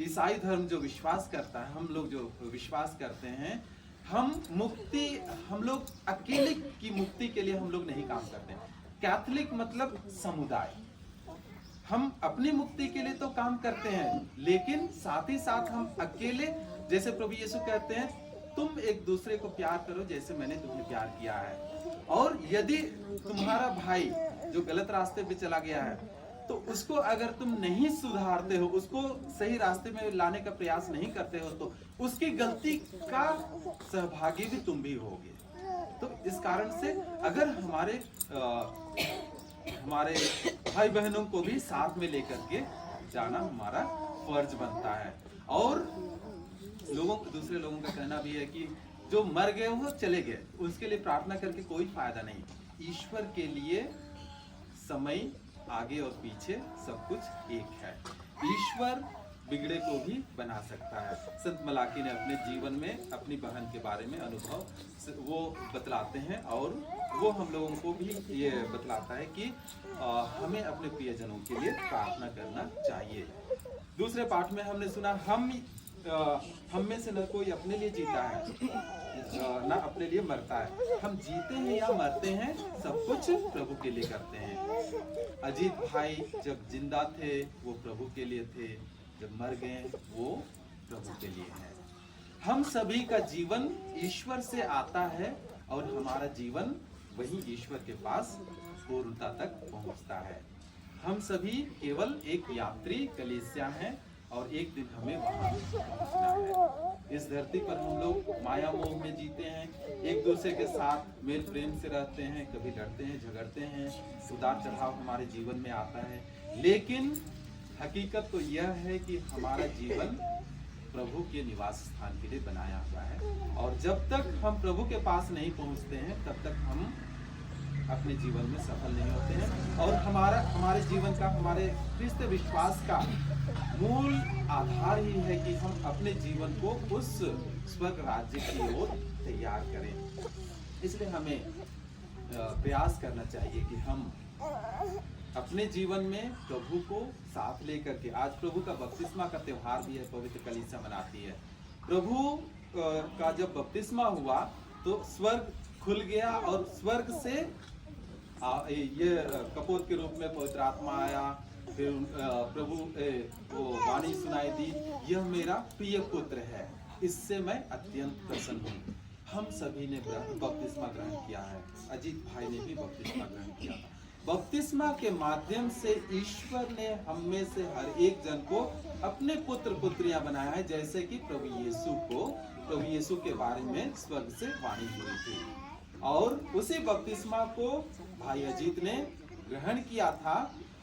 ईसाई धर्म जो विश्वास करता है, हम लोग जो विश्वास करते हैं, हम लोग अकेले की मुक्ति के लिए हम लोग नहीं काम करते। कैथोलिक मतलब समुदाय, हम अपनी मुक्ति के लिए तो काम करते हैं, लेकिन साथ ही साथ हम अकेले, जैसे प्रभु यीशु कहते हैं, तुम एक दूसरे को प्यार करो जैसे मैंने तुम्हें प्यार किया है। और यदि तुम्हारा भाई जो गलत रास्ते पे चला गया है, तो उसको अगर तुम नहीं सुधारते हो, उसको सही रास्ते में लाने का प्रयास नहीं करते हो, तो उसकी गलती का सहभागी भी तुम भी होगे। तो इस कारण से अगर हमारे भाई बहनों को भी साथ में लेकर के जाना हमारा फर्ज बनता है। और दूसरे लोगों का कहना भी है कि जो मर गए वो चले गए, उसके लिए प्रार्थना करके कोई फायदा नहीं। ईश्वर के लिए समय आगे और पीछे सब कुछ एक है। ईश्वर बिगड़े को भी बना सकता है। संत मलाकी ने अपने जीवन में अपनी बहन के बारे में अनुभव वो बतलाते हैं, और वो हम लोगों को भी ये बतलाता है कि हमें अपने प्रियजनों के लिए प्रार्थना करना चाहिए। दूसरे पाठ में हमने सुना, हम में से न कोई अपने लिए जीता है ना अपने लिए मरता है, हम जीते हैं या मरते हैं सब कुछ प्रभु के लिए करते हैं। अजीत भाई जब जिंदा थे वो प्रभु के लिए थे, जब मर गए वो प्रभु के लिए है। हम सभी का जीवन ईश्वर से आता है, और हमारा जीवन वही ईश्वर के पास पूर्णता तक पहुंचता है। हम सभी केवल एक यात्री कलीसिया हैं, और एक दिन हमें वहां पहुंचना है। इस धरती पर हम लोग माया मोह में जीते हैं, एक दूसरे के साथ मेल प्रेम से रहते हैं, कभी लड़ते हैं, झगड़ते हैं, उतार चढ़ाव हमारे जीवन में आता है। लेकिन हकीकत तो यह है कि हमारा जीवन प्रभु के निवास स्थान के लिए बनाया हुआ है, और जब तक हम प्रभु के पास नहीं पहुंचते हैं तब तक हम अपने जीवन में सफल नहीं होते हैं। और हमारे जीवन का, हमारे क्रिस्त विश्वास का मूल आधार ही है कि हम अपने जीवन को उस स्वर्ग राज्य की ओर तैयार करें। इसलिए हमें प्रयास करना चाहिए कि हम अपने जीवन में प्रभु को साथ लेकर के, आज प्रभु का बपतिस्मा का त्योहार भी है, पवित्र कलीसिया मनाती है। प्रभु का जब बपतिस्मा हुआ तो स्वर्ग खुल गया, और स्वर्ग से ये कपोत के रूप में पवित्र आत्मा आया। फिर प्रभु वो वाणी सुनाई दी, यह मेरा प्रिय पुत्र है, इससे मैं अत्यंत प्रसन्न हूँ। हम सभी ने बपतिस्मा ग्रहण किया है, अजीत भाई ने भी बपतिस्मा ग्रहण किया था। बपतिस्मा के माध्यम से ईश्वर ने हम में से हर एक जन को अपने पुत्र पुत्रियां बनाया है, जैसे कि प्रभु यीशु के बारे में स्वर्ग से वाणी हुई थी। और उसी बपतिस्मा को भाई अजीत ने ग्रहण किया था,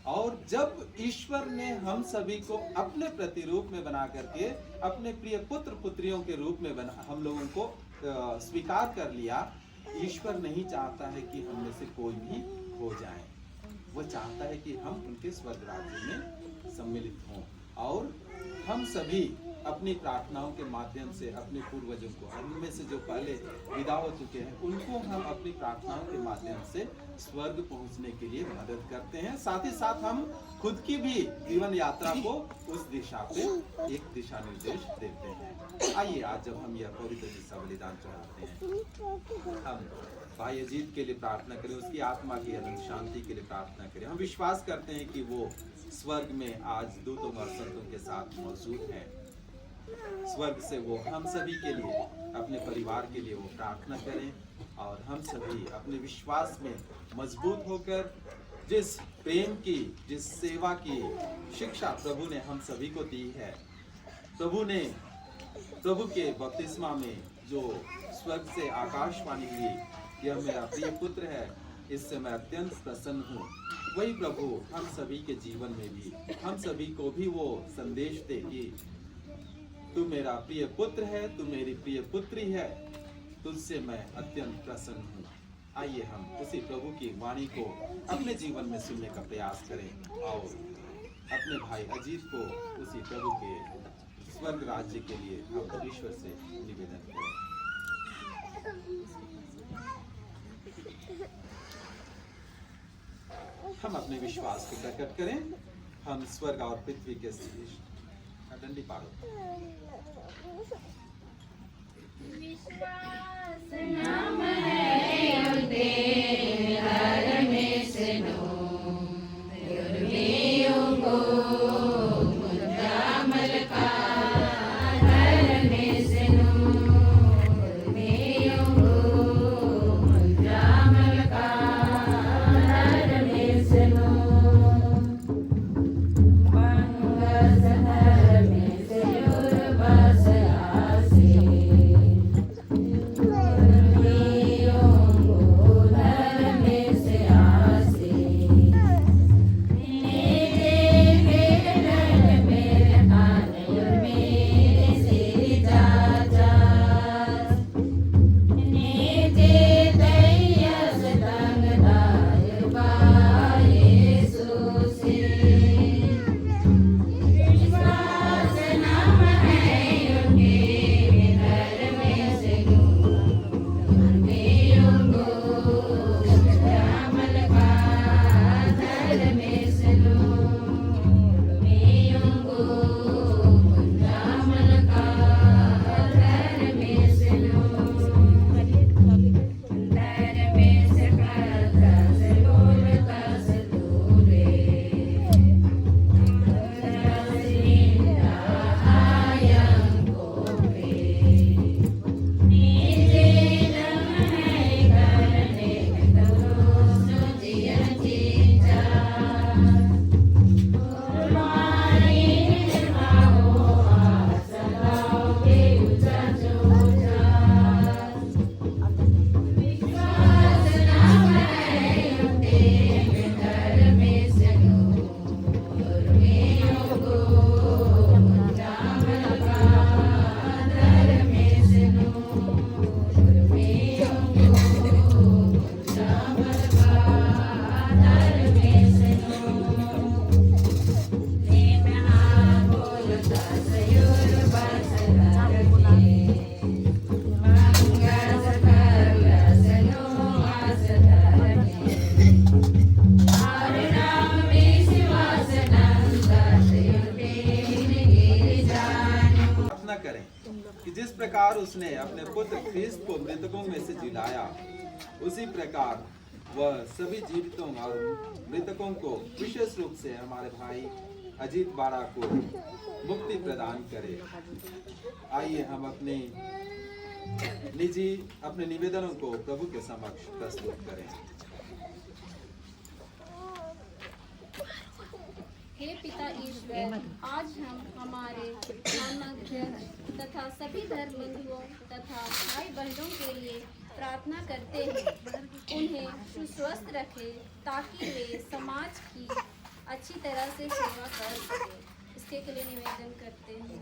और जब ईश्वर ने हम सभी को अपने प्रतिरूप में बना करके अपने प्रिय पुत्र पुत्रियों के रूप में हम लोगों को स्वीकार कर लिया, ईश्वर नहीं चाहता है कि हम में से कोई भी हो जाए। वो चाहता है कि हम उनके स्वर्ग राज्य में सम्मिलित हों और हम सभी अपनी प्रार्थनाओं के माध्यम से अपने पूर्वजों को, उनमें से जो पहले विदा हो चुके हैं, उनको हम अपनी प्रार्थनाओं के माध्यम से स्वर्ग पहुंचने के लिए मदद करते हैं। साथ ही साथ हम खुद की भी जीवन यात्रा को उस दिशा पे एक दिशा निर्देश देते हैं। आइए आज जब हम यह पवित्र दिशा बलिदान चढ़ाते हैं, हम भाई अजीत के लिए प्रार्थना करें, उसकी आत्मा की अनंत शांति के लिए प्रार्थना करें। हम विश्वास करते हैं कि वो स्वर्ग में आज दूतों और संतों के साथ मौजूद हैं। स्वर्ग से वो हम सभी के लिए, अपने परिवार के लिए वो प्रार्थना करें और हम सभी अपने विश्वास में मजबूत होकर जिस प्रेम की, जिस सेवा की शिक्षा प्रभु ने हम सभी को दी है, प्रभु के बपतिस्मा में जो स्वर्ग से आकाशवाणी हुई, यह मेरा प्रिय पुत्र है, इससे मैं अत्यंत प्रसन्न हूँ, वही प्रभु हम सभी के जीवन में भी हम सभी को भी वो संदेश दे कि तू मेरा प्रिय पुत्र है, तू मेरी प्रिय पुत्री है, तुझसे मैं अत्यंत प्रसन्न हूँ। आइए हम उसी प्रभु की वाणी को अपने जीवन में सुनने का प्रयास करें और अपने भाई अजीत को उसी प्रभु के स्वर्ग राज्य के लिए हम ईश्वर से निवेदन करें। हम अपने विश्वास को प्रकट करें। हम स्वर्ग और पृथ्वी के डंडी पारो। विश्वास नाम है और देहर में से नो दुर्मियों को मुद्दामल का हर में से नो दुर्मियों को मुद्दामल का हर में से नो कि जिस प्रकार उसने अपने पुत्र ख्रीस्त को मृतकों में से जिलाया, उसी प्रकार वह सभी जीवितों और मृतकों को, विशेष रूप से हमारे भाई अजीत बाड़ा को मुक्ति प्रदान करे। आइए हम अपने निवेदनों को प्रभु के समक्ष प्रस्तुत करें। हे पिता ईश्वर, आज हम हमारे नामक तथा सभी धर्म बंधुओं तथा भाई बहनों के लिए प्रार्थना करते हैं, उन्हें सुस्वस्थ रखें ताकि वे समाज की अच्छी तरह से सेवा कर सके। इसके लिए निवेदन करते हैं।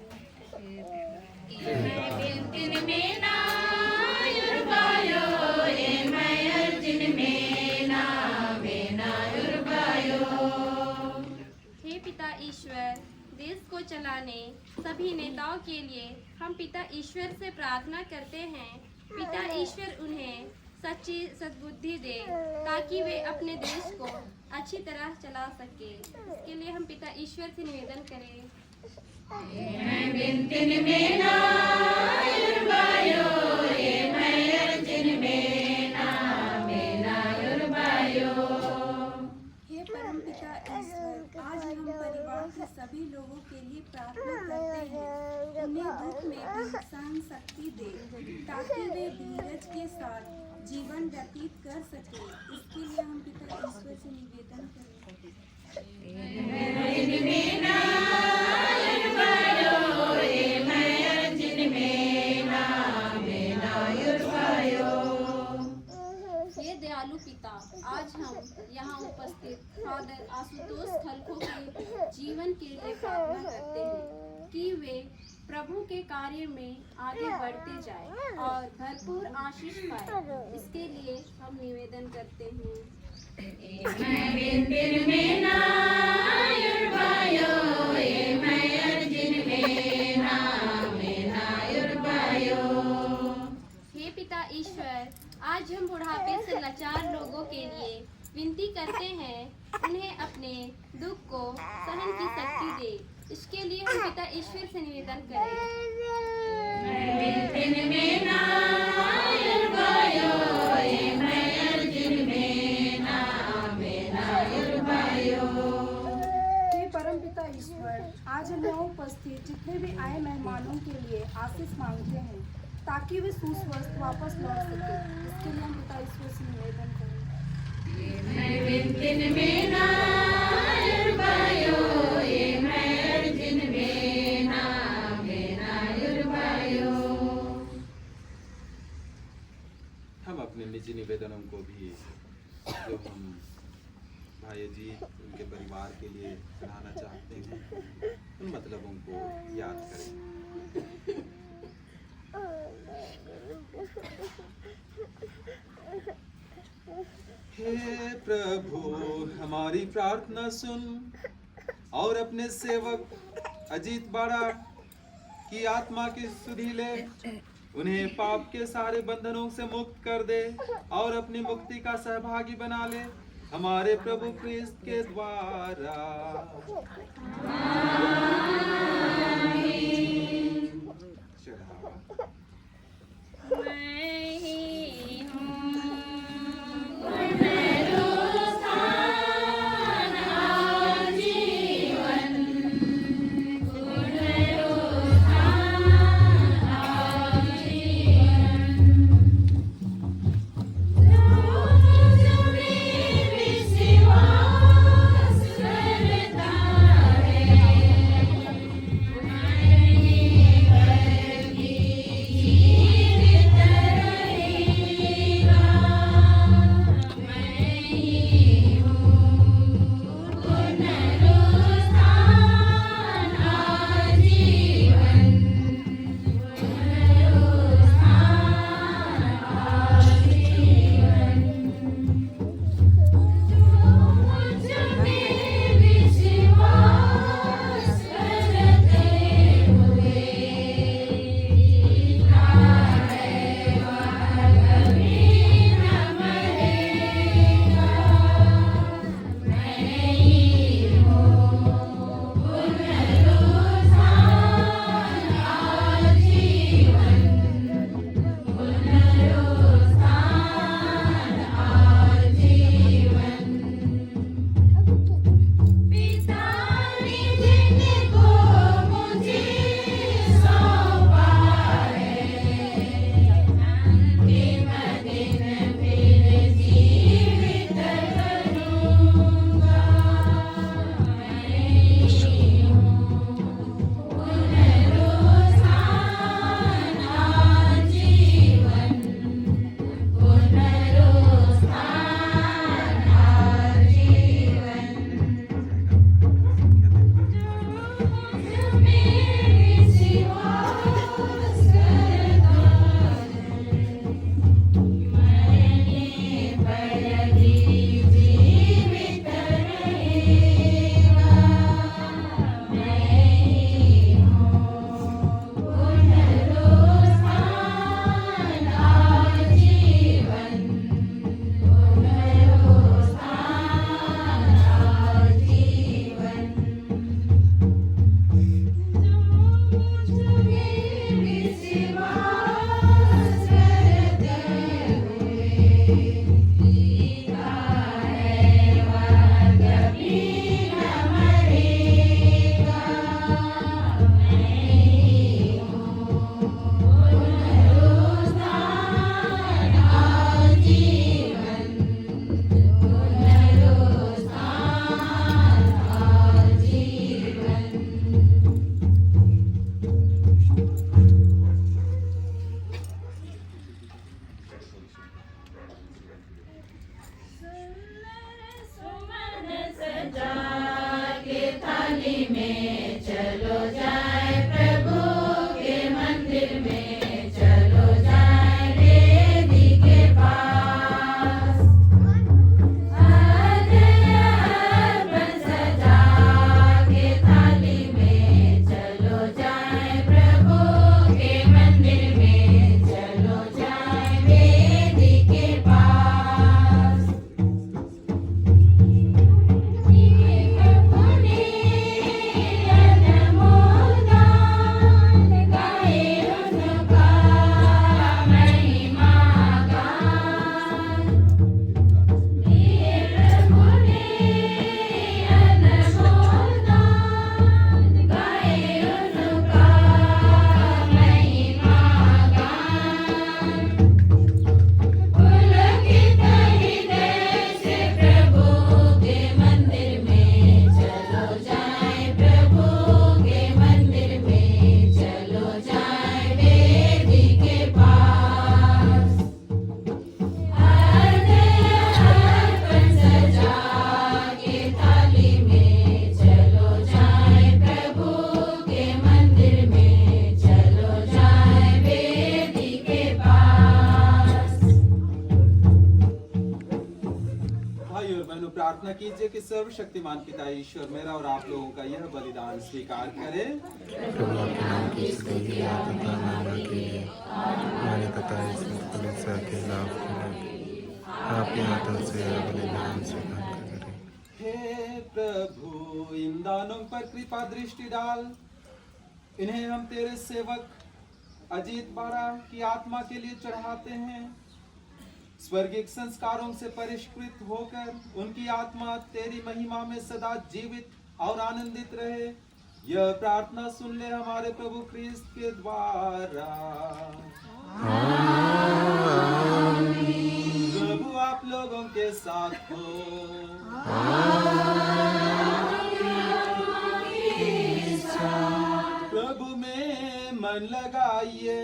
हे पिता ईश्वर, देश को चलाने सभी नेताओं के लिए हम पिता ईश्वर से प्रार्थना करते हैं। पिता ईश्वर उन्हें सच्ची सद्बुद्धि दे ताकि वे अपने देश को अच्छी तरह चला सके। इसके लिए हम पिता ईश्वर से निवेदन करें। हे परमपिता ईश्वर, आज हम परिवार के सभी लोगों के लिए प्रार्थना करते हैं। उन्हें दुख में भी सहन शक्ति दे ताकि वे धीरज के साथ जीवन व्यतीत कर सके। इसके लिए हम पिता ईश्वर से निवेदन करें। हे दयालु पिता, आज हम यहाँ उपस्थित फादर आशुतोष खलखो के जीवन के लिए प्रार्थना करते हैं कि वे प्रभु के कार्य में आगे बढ़ते जाए और भरपूर आशीष पाए। इसके लिए हम निवेदन करते हैं। हे पिता ईश्वर, आज हम बुढ़ापे से लाचार लोगों के लिए विनती करते हैं, उन्हें अपने दुख को सहन की शक्ति दे। इसके लिए हम पिता ईश्वर से निवेदन करें। हे परमपिता ईश्वर, आज हम यहाँ उपस्थित जितने भी आए मेहमानों के लिए आशीष मांगते हैं ताकि वे सुस्वस्थ वापस लौट सके। इसके लिए हम पिता ईश्वर से निवेदन करें। हम अपने निजी निवेदनों को भी जो हम भाई जी उनके परिवार के लिए चढ़ाना चाहते हैं, उन मतलबों को याद करें। हे प्रभु, हमारी प्रार्थना सुन और अपने सेवक अजीत बाड़ा की आत्मा की सुधि ले। उन्हें पाप के सारे बंधनों से मुक्त कर दे और अपनी मुक्ति का सहभागी बना ले, हमारे प्रभु क्रिस्त के द्वारा। प्रार्थना कीजिए कि सर्वशक्तिमान पिता ईश्वर मेरा और आप लोगों का यह बलिदान स्वीकार करे। प्रभु आपके नाम की स्तुति तथा महिमा के लिए हमारे तथा इस कलीसिया के लाभ के लिए आपके हाथों से यह बलिदान स्वीकार करें। हे प्रभु, इन दानों पर कृपा दृष्टि डाल। इन्हें हम तेरे सेवक अजीत बारा की आत्मा के लिए चढ़ाते हैं। स्वर्गिक संस्कारों से परिष्कृत होकर उनकी आत्मा तेरी महिमा में सदा जीवित और आनंदित रहे। यह प्रार्थना सुन ले हमारे प्रभु ख्रीस्त के द्वारा। प्रभु आप लोगों के साथ हो। प्रभु में मन लगाइए।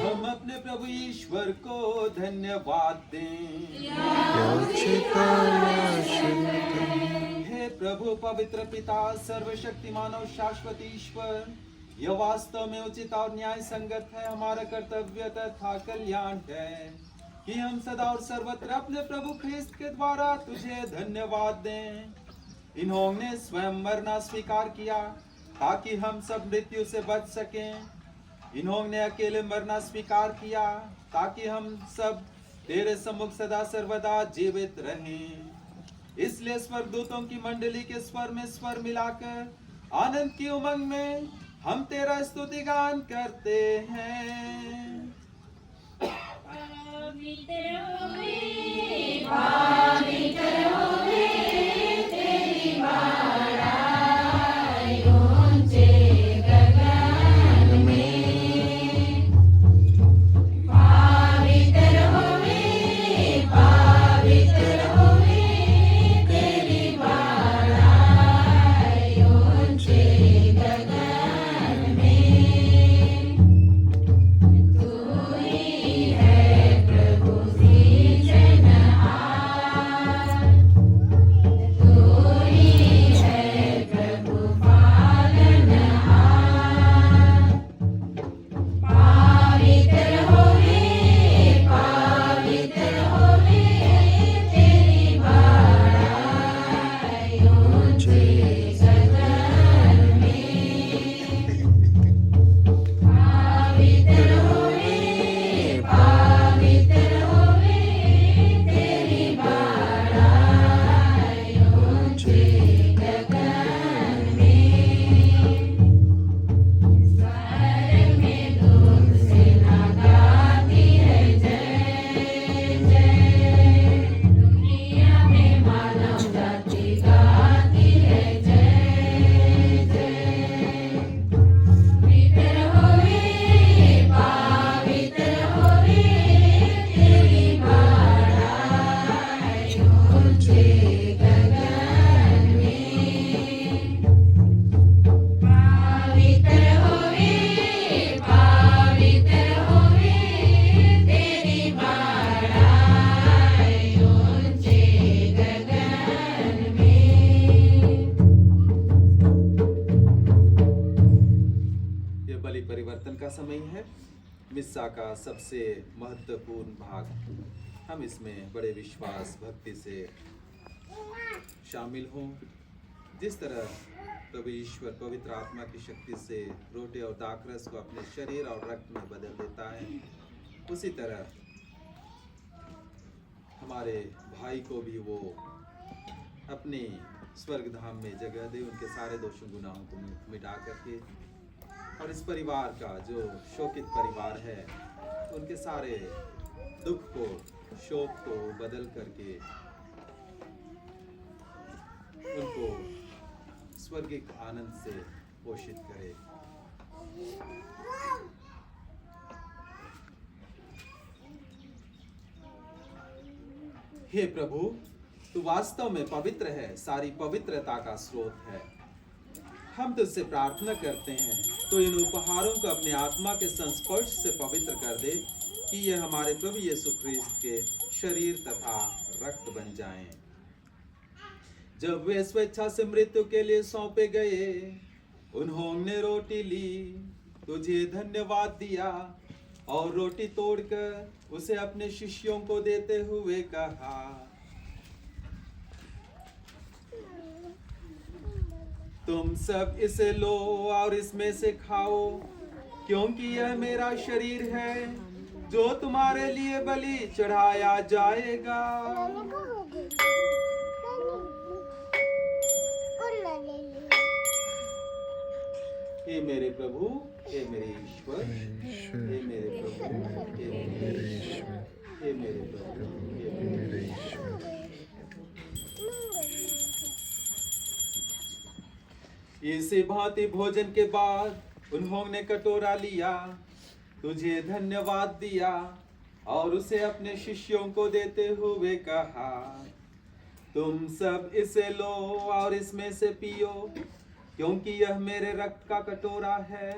हम अपने प्रभु ईश्वर को धन्यवाद दें। हे प्रभु पवित्र पिता, सर्वशक्तिमान और शाश्वत ईश्वर, यह वास्तव में उचित और न्याय संगत है, हमारा कर्तव्य तथा कल्याण है कि हम सदा और सर्वत्र अपने प्रभु ख्रीस्त के द्वारा तुझे धन्यवाद दें। इन्होंने स्वयं मरना स्वीकार किया ताकि हम सब मृत्यु से बच सकें। इन्होंने अकेले मरना स्वीकार किया ताकि हम सब तेरे सम्मुख सदा सर्वदा जीवित रहें। इसलिए स्वर्गदूतों की मंडली के स्वर में स्वर मिलाकर आनंद की उमंग में हम तेरा स्तुति गान करते हैं। परिवर्तन का समय है। मिस्सा का सबसे महत्वपूर्ण भाग। हम इसमें बड़े विश्वास भक्ति से शामिल हों। जिस तरह प्रभु ईश्वर पवित्र आत्मा की शक्ति से रोटी और दाखरस को अपने शरीर और रक्त में बदल देता है, उसी तरह हमारे भाई को भी वो अपने स्वर्ग धाम में जगह दे, उनके सारे दोषों गुनाहों को मिटा करके, और इस परिवार का जो शोकित परिवार है उनके सारे दुख को, शोक को बदल करके उनको स्वर्गिक आनंद से पोषित करे। हे प्रभु, तू वास्तव में पवित्र है, सारी पवित्रता का स्रोत है। हम तुझसे प्रार्थना करते हैं तो इन उपहारों को अपने आत्मा के संस्पर्श से पवित्र कर दे कि ये हमारे प्रभु यीशु ख्रीस्त के शरीर तथा रक्त बन जाएं। जब वे स्वेच्छा से मृत्यु के लिए सौंपे गए, उन्होंने रोटी ली, तुझे धन्यवाद दिया और रोटी तोड़कर उसे अपने शिष्यों को देते हुए कहा, तुम सब इसे लो और इसमें से खाओ, क्योंकि यह मेरा शरीर है जो तुम्हारे लिए बलि चढ़ाया जाएगा। हे मेरे प्रभु, हे मेरे ईश्वर, हे मेरे प्रभु, हे मेरे ईश्वर, हे मेरे प्रभु, हे मेरे ईश्वर। इसी भांति भोजन के बाद उन्होंने कटोरा लिया, तुझे धन्यवाद दिया और उसे अपने शिष्यों को देते हुए कहा, तुम सब इसे लो और इसमें से पियो, क्योंकि यह मेरे रक्त का कटोरा है,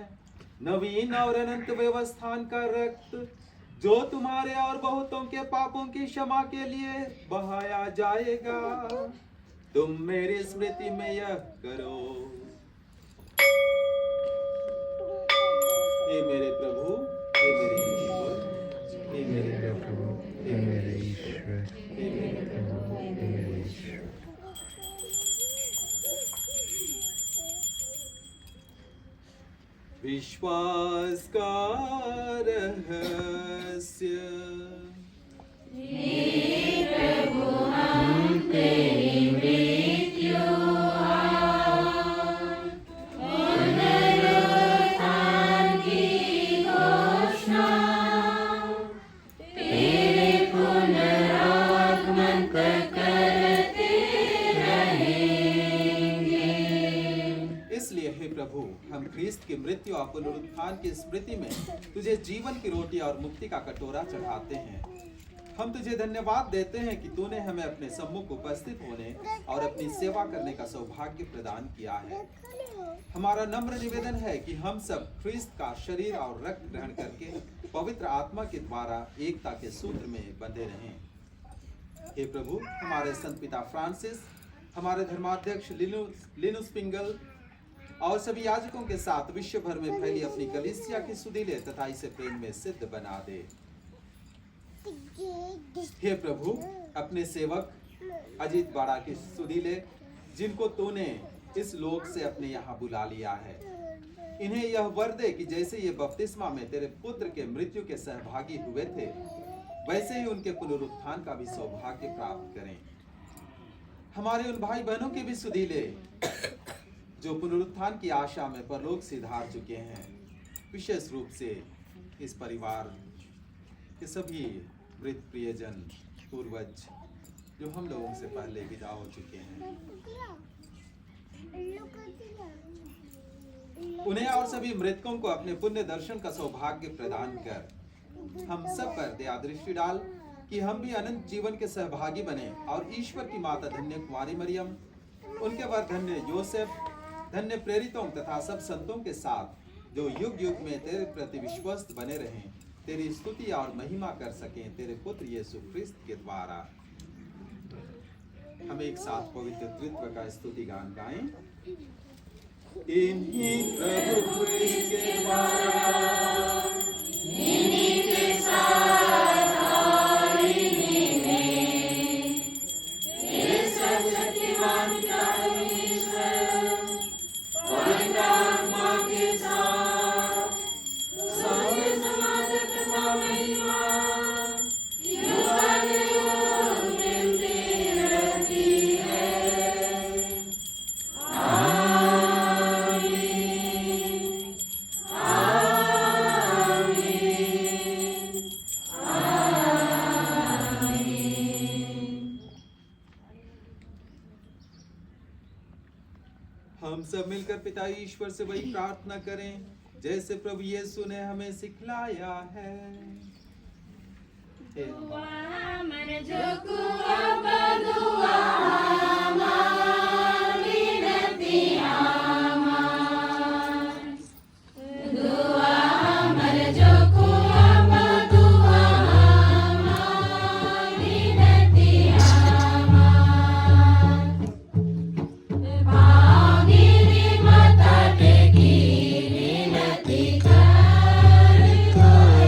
नवीन और अनंत व्यवस्थान का रक्त, जो तुम्हारे और बहुतों के पापों की क्षमा के लिए बहाया जाएगा। तुम मेरी स्मृति में यह करो। हे मेरे प्रभु, हे मेरे ईश्वर, हे मेरे प्रभु, हे मेरे ईश्वर, हे मेरे प्रभु, हे मेरे ईश्वर। विश्वास का रहस्य। हे प्रभु, हम तेरी मृत्यु प्रभु, हम ख्रीस्त की मृत्यु और पुनरुत्थान की स्मृति में तुझे जीवन की रोटी और मुक्ति का कटोरा चढ़ाते हैं। हम तुझे धन्यवाद देते हैं कि तूने हमें अपने सम्मुख उपस्थित होने और अपनी सेवा करने का सौभाग्य प्रदान किया है। हमारा नम्र निवेदन है कि हम सब ख्रीस्त का शरीर और रक्त ग्रहण करके पवित्र आत्मा के द्वारा एकता के सूत्र में बंधे रहें। हे प्रभु, हमारे संत पिता फ्रांसिस, हमारे धर्माध्यक्ष लिनुस पिंगल और सभी याजकों के साथ विश्व भर में फैली अपनी कलीसिया की सुधि ले तथा इसे प्रेम में सिद्ध बना दे। हे प्रभु, अपने सेवक अजीत बाड़ा की सुधि ले, जिनको तूने इस लोक से अपने यहाँ बुला लिया है। इन्हें यह वर दे कि जैसे ये बपतिस्मा में तेरे पुत्र के मृत्यु के सहभागी हुए थे, वैसे ही उनके पुनरुत्थान का भी सौभाग्य प्राप्त करें। हमारे उन भाई बहनों की भी सुधि ले जो पुनरुत्थान की आशा में परलोक सिधार चुके हैं। विशेष रूप से इस परिवार के सभी मृत प्रियजन, पूर्वज जो हम लोगों से पहले विदा हो चुके हैं, उन्हें और सभी मृतकों को अपने पुण्य दर्शन का सौभाग्य प्रदान कर हम सब पर दया दृष्टि डाल कि हम भी अनंत जीवन के सहभागी बने और ईश्वर की माता धन्य कुमारी मरियम, उनके वर धन्य योसेफ, धन्य प्रेरितों तथा सब संतों के साथ जो युग युग में तेरे प्रति विश्वस्त बने रहें, तेरी स्तुति और महिमा कर सकें तेरे पुत्र यीशु ख्रीस्त के द्वारा। हम एक साथ पवित्र त्रित्व का स्तुति गान गाएं। इन्हीं प्रभु ख्रीस्त के द्वारा, इन्हीं के साथ और इन्हीं में, ये सर्वशक्तिमान पिता परमेश्वर, पवित्र आत्मा के साथ, सर्व समाधि तथा महिमा युगानुयुग मिलती रहती है। आमीन, आमीन, आमीन। हम सब मिलकर पिता ईश्वर से वही प्रार्थना करें जैसे प्रभु यीशु ने हमें सिखलाया है। मन जो कुआ बदुआ हमार विनती हमार, दुआ हमर जो कुआ बदुआ हमार विनती हमार, भागिनी माता टेकी विनती कर कर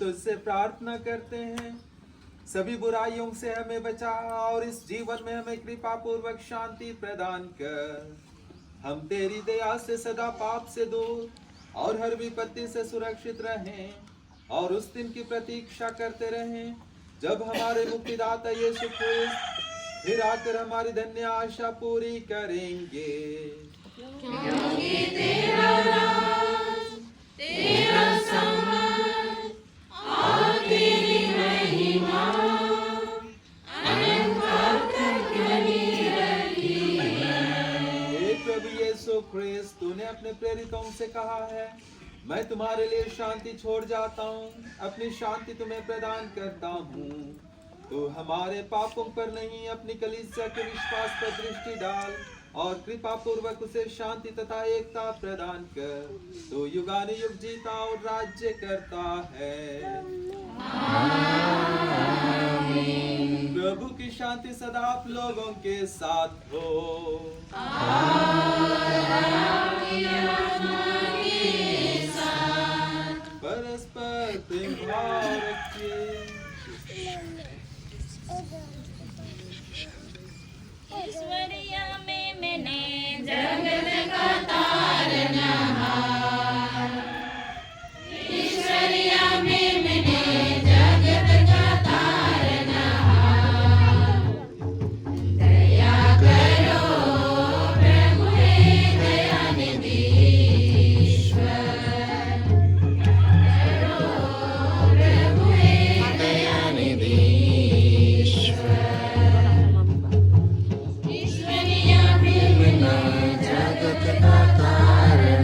तुझसे प्रार्थना करते हैं, सभी बुराइयों से हमें बचा और इस जीवन में हमें कृपा पूर्वक शांति प्रदान कर। हम तेरी दया से सदा पाप से दूर और हर विपत्ति से सुरक्षित रहें और उस दिन की प्रतीक्षा करते रहें जब हमारे मुक्तिदाता यीशु क्रिस्त फिर आकर हमारी धन्य आशा पूरी करेंगे। क्योंकि तेरा राज, तेरा सामर्थ और तेरी महिमा अनंत काल तक बनी रहती है। हे प्रभु यीशु क्रिस्त, तूने अपने प्रेरितों से कहा है, मैं तुम्हारे लिए शांति छोड़ जाता हूँ, अपनी शांति तुम्हें प्रदान करता हूँ। तू हमारे पापों पर नहीं, अपनी कलीसिया के विश्वास पर दृष्टि डाल और कृपा पूर्वक उसे शांति तथा एकता प्रदान कर। तू युगानुयुग जीता और राज्य करता है। प्रभु की शांति सदा आप लोगों के साथ हो। परस्पर प्रेम भाव रखिए। ईश्वरिया में मैंने जगत का तारनहार, ईश्वरिया में मैंने जगत का तारनहार। दया करो प्रभु हे दयानिधि ईश्वर, करो प्रभु हे दयानिधि ईश्वर। ईश्वरिया में मैंने जगत का तारनहार,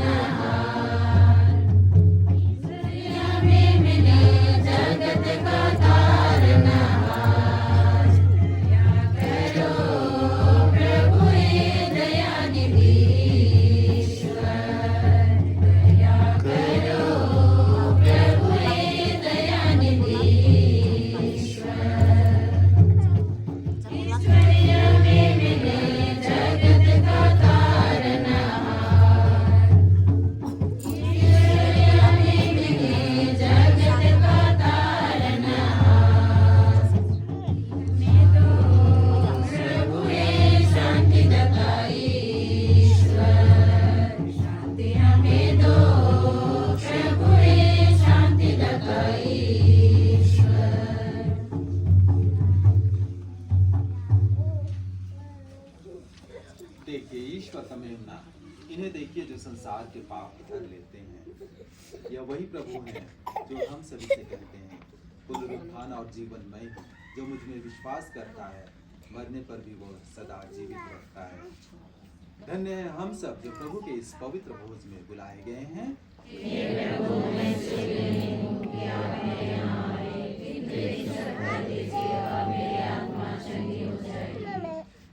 ईश्वरिया में मैंने जगत का तारनहार। दया करो प्रभु हे दयानिधि ईश्वर, दया करो प्रभु हे दयानिधि ईश्वर। ईश्वरिया में मैंने जगत का तारनहार, ईश्वरिया में मैंने जगत का तारनहार। मैं तो प्रभु हे शांति दाता ईश्वर, शांति हमें दो प्रभु हे शांति दाता ईश्वर। देखिए ईश्वर का मेमना, इन्हें देखिए जो संसार के पाप धर लेते हैं। यह वही प्रभु हैं जो हम सभी से कहते हैं, पुनरुत्थान और जीवनमय हूँ। जो मुझ में विश्वास करता है, मरने पर भी वो सदा जीवित रहता है। धन्य है हम सब जो प्रभु के इस पवित्र भोज में बुलाए गए हैं।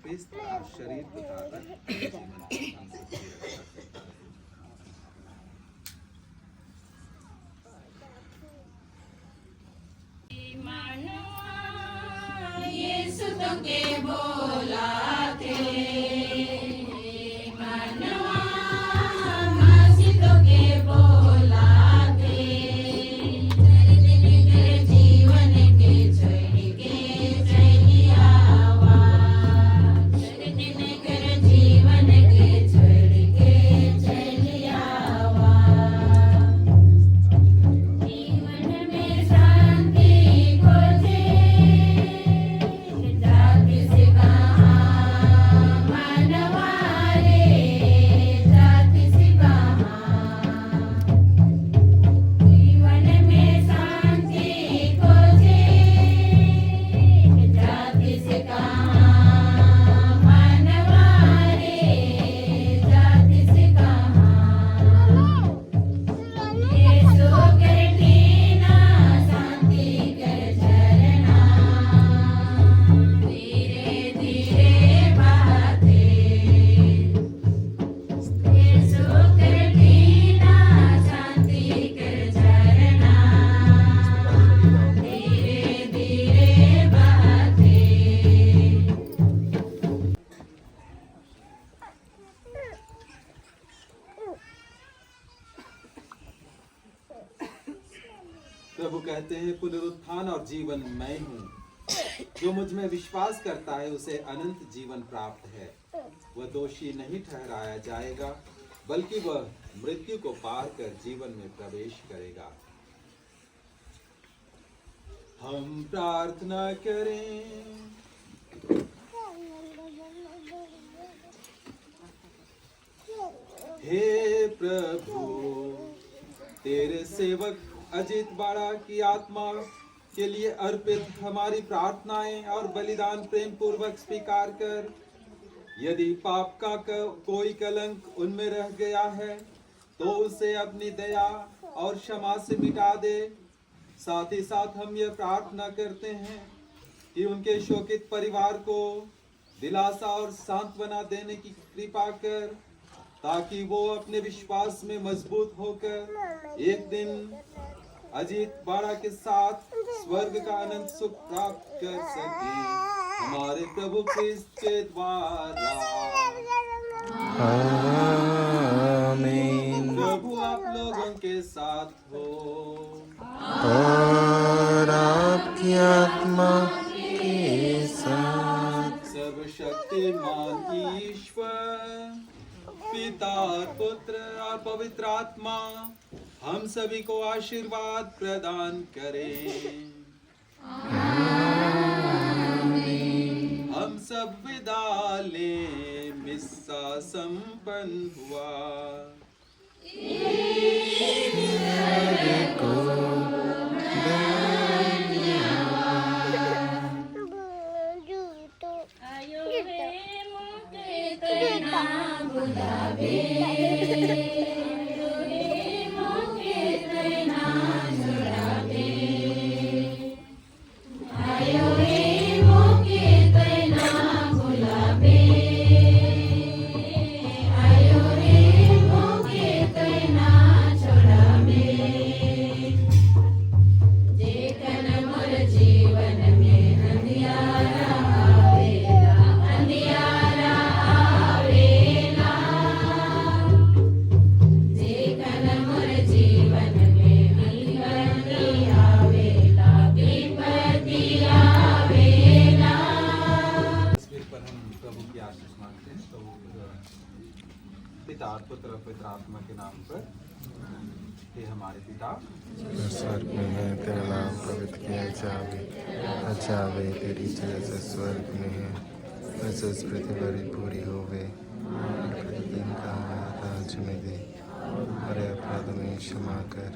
क्रिस्त का शरीर तथा रक्त जीवन हम सबकी रक्षा करता है। यीशु तो के बोला थे, मनवा मसीह तो के बोला थे। दिन के जीवन के छोड़ के चली आवा, दिन कर जीवन के छोड़ के चली आवा। जीवन में शांति खोजे, जाति सिखा प्रभु कहते हैं, पुनरुत्थान और जीवन मैं हूँ। जो मुझ में विश्वास करता है उसे अनंत जीवन प्राप्त है। वह दोषी नहीं ठहराया जाएगा, बल्कि वह मृत्यु को पार कर जीवन में प्रवेश करेगा। हम प्रार्थना करें। हे प्रभु, तेरे सेवक अजित बाड़ा की आत्मा के लिए अर्पित हमारी प्रार्थनाएं और बलिदान प्रेम पूर्वक स्वीकार कर। यदि पाप का कोई कलंक उनमें रह गया है तो उसे अपनी दया और क्षमा से मिटा दे। साथ ही साथ हम यह प्रार्थना करते हैं कि उनके शोकित परिवार को दिलासा और सांत्वना देने की कृपा कर, ताकि वो अपने विश्वास में मजबूत होकर एक दिन अजीत बाड़ा के साथ स्वर्ग का अनंत सुख प्राप्त कर सके, हमारे प्रभु क्रिस्त के द्वारा। आमीन। प्रभु आप लोगों के साथ हो और आपकी आत्मा के साथ। सर्वशक्तिमान ईश्वर पिता और पुत्र और पवित्र आत्मा हम सभी को आशीर्वाद प्रदान करें। हम सब विदा लें। मिस्सा संपन्न हुआ। पिता और पुत्र और पवित्र आत्मा के नाम पर। हे हमारे पिता स्वर्ग में है, तेरा नाम पवित्र किया जावे, जावे तेरी जैसे स्वर्ग में है वैसे इस पृथ्वी पर पूरी होवे। प्रतिदिन का हमारा आज में दे, हमारे अपराध में क्षमा कर,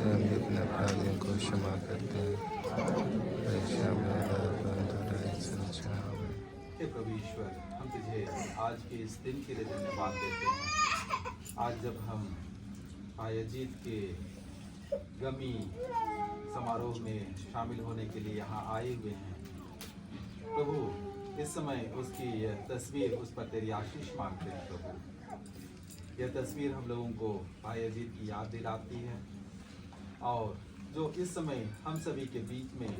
हम भी अपने अपराधियों को क्षमा करते हैं। परीक्षा में हे प्रभु ईश्वर, हम तुझे आज के इस दिन के लिए धन्यवाद देते हैं। आज जब हम आयोजित के गमी समारोह में शामिल होने के लिए यहाँ आए हुए हैं, प्रभु इस समय उसकी यह तस्वीर, उस पर तेरी आशीष मांगते हैं। प्रभु यह तस्वीर हम लोगों को आयोजित की याद दिलाती है, और जो इस समय हम सभी के बीच में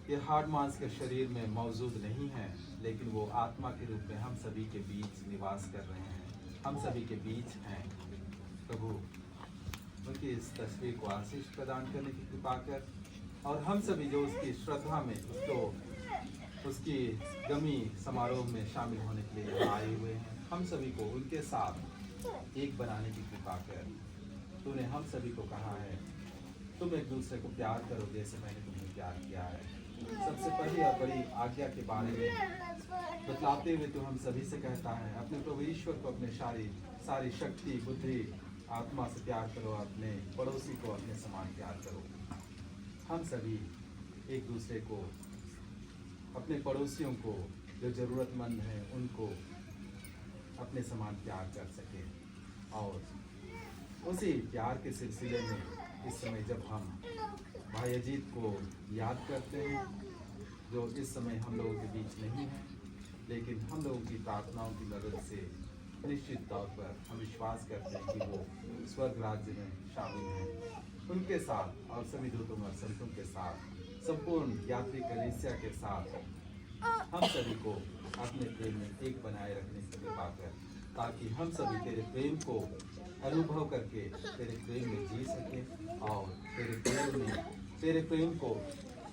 ये हाड़ मांस के शरीर में मौजूद नहीं है, लेकिन वो आत्मा के रूप में हम सभी के बीच निवास कर रहे हैं, हम सभी के बीच हैं। प्रभु उनकी इस तस्वीर को आशीष प्रदान करने की कृपा कर, और हम सभी जो उसकी श्रद्धा में उसकी गमी समारोह में शामिल होने के लिए यहाँ आए हुए हैं, हम सभी को उनके साथ एक बनाने की कृपा कर। तूने हम सभी को कहा है तुम एक दूसरे को प्यार करो जैसे मैंने तुम्हें प्यार किया है। सबसे पहली और बड़ी आज्ञा के बारे में बतलाते हुए तो हम सभी से कहता है, अपने प्रभु ईश्वर को अपने सारी शक्ति, बुद्धि, आत्मा से प्यार करो, अपने पड़ोसी को अपने समान प्यार करो। हम सभी एक दूसरे को, अपने पड़ोसियों को जो ज़रूरतमंद हैं उनको अपने समान प्यार कर सके। और उसी प्यार के सिलसिले में इस समय जब हम भाई अजीत को याद करते हैं, जो इस समय हम लोगों के बीच नहीं है, लेकिन हम लोगों की प्रार्थनाओं की मदद से निश्चित तौर पर हम विश्वास करते हैं कि वो स्वर्ग राज्य में शामिल हैं। उनके साथ और सभी दूतों और संतों के साथ, संपूर्ण यात्री कलीसिया के साथ हम सभी को अपने प्रेम में एक बनाए रखने की कृपा कर। ताकि हम सभी तेरे प्रेम को अनुभव करके तेरे प्रेम में जी सके और तेरे प्रेम को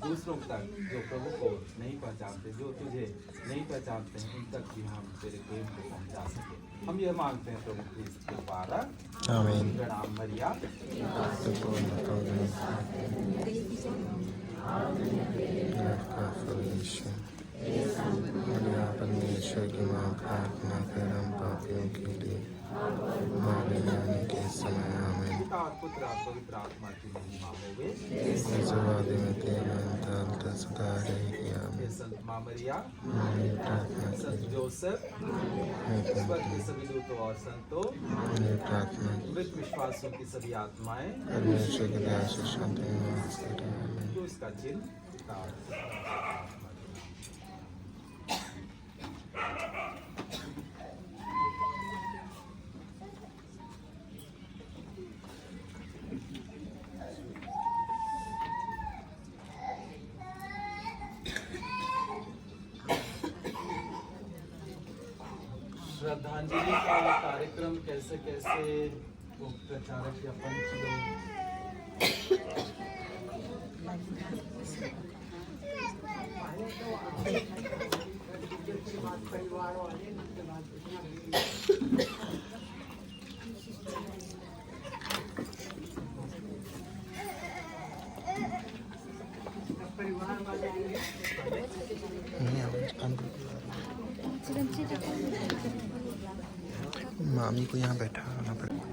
दूसरों तक, जो प्रभु को नहीं पहचानते, जो तुझे नहीं पहचानते हैं, उन तक भी हम तेरे प्रेम को पहुंचा सके। हम ये मांगते हैं प्रभु क्रिस्त के द्वारा। आमीन। प्रणाम मरिया। परमेश्वर की मां, प्रार्थना कर हम पापियों के लिए, हमारे आने के समय। आमीन। पिता और पुत्र और पवित्र आत्मा की महिमा होवे। आदि में तेरा अंत सदा रहेगी। आमीन। हे संत मां मरिया, हमारी प्रार्थना संत जोसेफ, स्वर्ग के सभी दूतों और संतों, हमारी प्रार्थना मृत विश्वासों की सभी आत्माएं, परमेश्वर की दया से शांति में वास करें। आमीन। तो इसका चिन्ह पिता और पुत्र और पवित्र आत्मा की। श्रद्धांजलि का ये कार्यक्रम कैसे कैसे वो प्रचारक या पंच लोग परिवार वाले उसके बाद जितना परिवार वाले मामी को यहाँ बैठा होना पड़ेगा।